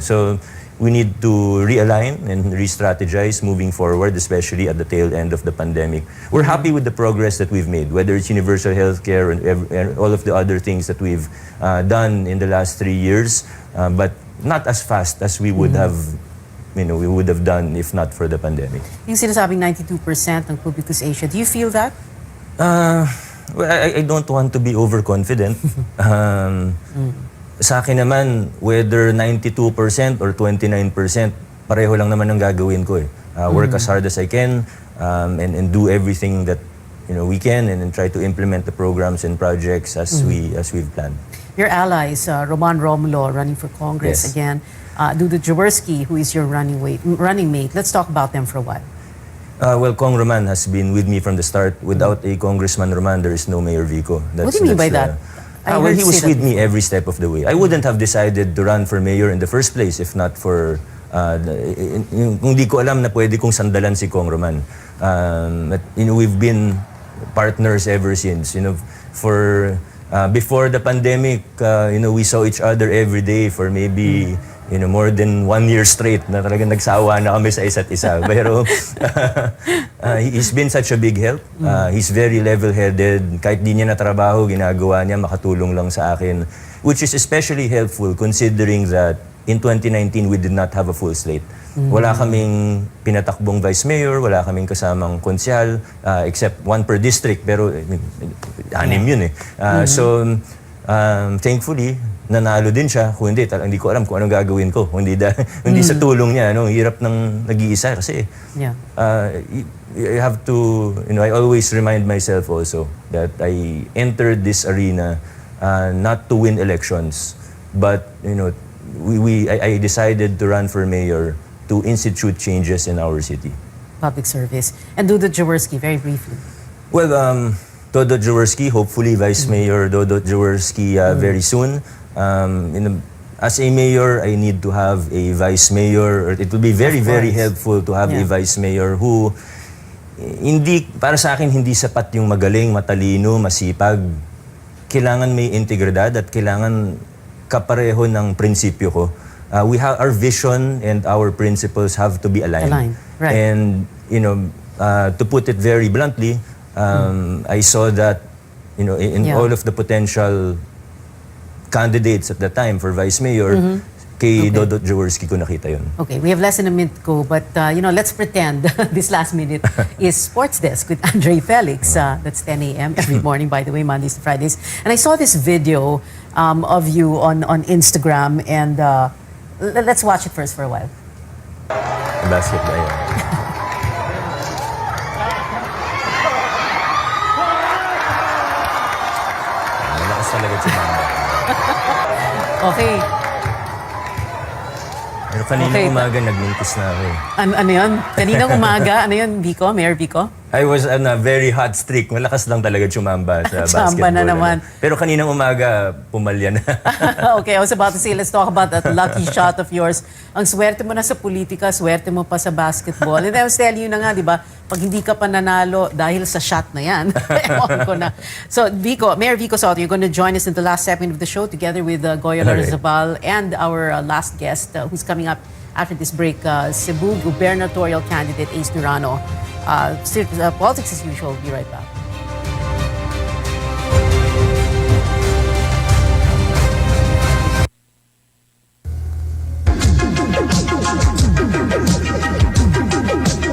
So we need to realign and re-strategize moving forward, especially at the tail end of the pandemic. We're happy with the progress that we've made, whether it's universal healthcare and all of the other things that we've done in the last 3 years, but not as fast as we would have we would have done if not for the pandemic. Yung sinasabing 92% ng publicization, do you feel that? Well, I don't want to be overconfident. Sa akin naman, whether 92% or 29%, pareho lang naman ang gagawin ko eh. Work as hard as I can and do everything that we can and try to implement the programs and projects as we've planned. Your allies, Roman Romulo running for Congress Yes. again, Duda Jaworski, who is your running mate. Let's talk about them for a while. Well, Kong Roman has been with me from the start. Without a Congressman Roman, there is no Mayor Vico. What do you mean by that? Well, he was with me every step of the way. I wouldn't have decided to run for mayor in the first place if not for kung di ko alam na pwede kong sandalan si Kong Roman. We've been partners ever since. For before the pandemic, we saw each other every day for maybe more than 1 year straight na talagang nagsawa na kami sa isa't isa. Pero he's been such a big help. He's very level-headed. Kahit di niya na trabaho, ginagawa niya, makatulong lang sa akin. Which is especially helpful considering that in 2019, we did not have a full slate. Wala kaming pinatakbong vice mayor, wala kaming kasamang konsyal, except one per district. Pero anim yun eh. So, thankfully, nanalo din siya. Kung hindi ko alam kung anong gagawin ko. Hindi sa tulong niya. Hirap ng nag-iisa kasi you have to, I always remind myself also that I entered this arena not to win elections, but I decided to run for mayor to institute changes in our city. Public service. And Duda Jaworski, very briefly. Well, Dodo Jaworski, hopefully Vice Mayor Dodo Jaworski very soon. As a mayor, I need to have a vice mayor. It will be very, very helpful to have a vice mayor who, para sa akin, hindi sapat yung magaling, matalino, masipag. Kailangan may integridad at kailangan kapareho ng prinsipyo ko. Our vision and our principles have to be aligned. Right. And, to put it very bluntly, I saw that, in all of the potential candidates at the time for vice mayor, kay Dodo Jaworski ko nakita yun. Okay, we have less than a minute to go, but let's pretend this last minute is Sports Desk with Andre Felix. That's 10 a.m. every morning, by the way, Mondays to Fridays. And I saw this video of you on Instagram, and let's watch it first for a while. Basketball, yeah. Malakas talaga si Mamba. Okay. Pero kanina umaga nagmintis na ako eh. Ano yun? Kaninang umaga, ano yun, Vico? Mayor Vico? I was on a very hot streak. Malakas lang talaga chumamba sa Chamba basketball. na naman. Pero kaninang umaga, pumalya na. Okay, I was about to say, let's talk about that lucky shot of yours. Ang swerte mo na sa politika, swerte mo pa sa basketball. And I was telling you na nga, di ba, pag hindi ka pa nanalo dahil sa shot na yan, ewan ko na. So, Mayor Vico Soto, you're going to join us in the last segment of the show together with Goyo Larrazabal and our last guest who's coming up after this break, Cebu gubernatorial candidate Ace Durano. Politics as usual. We'll be right back.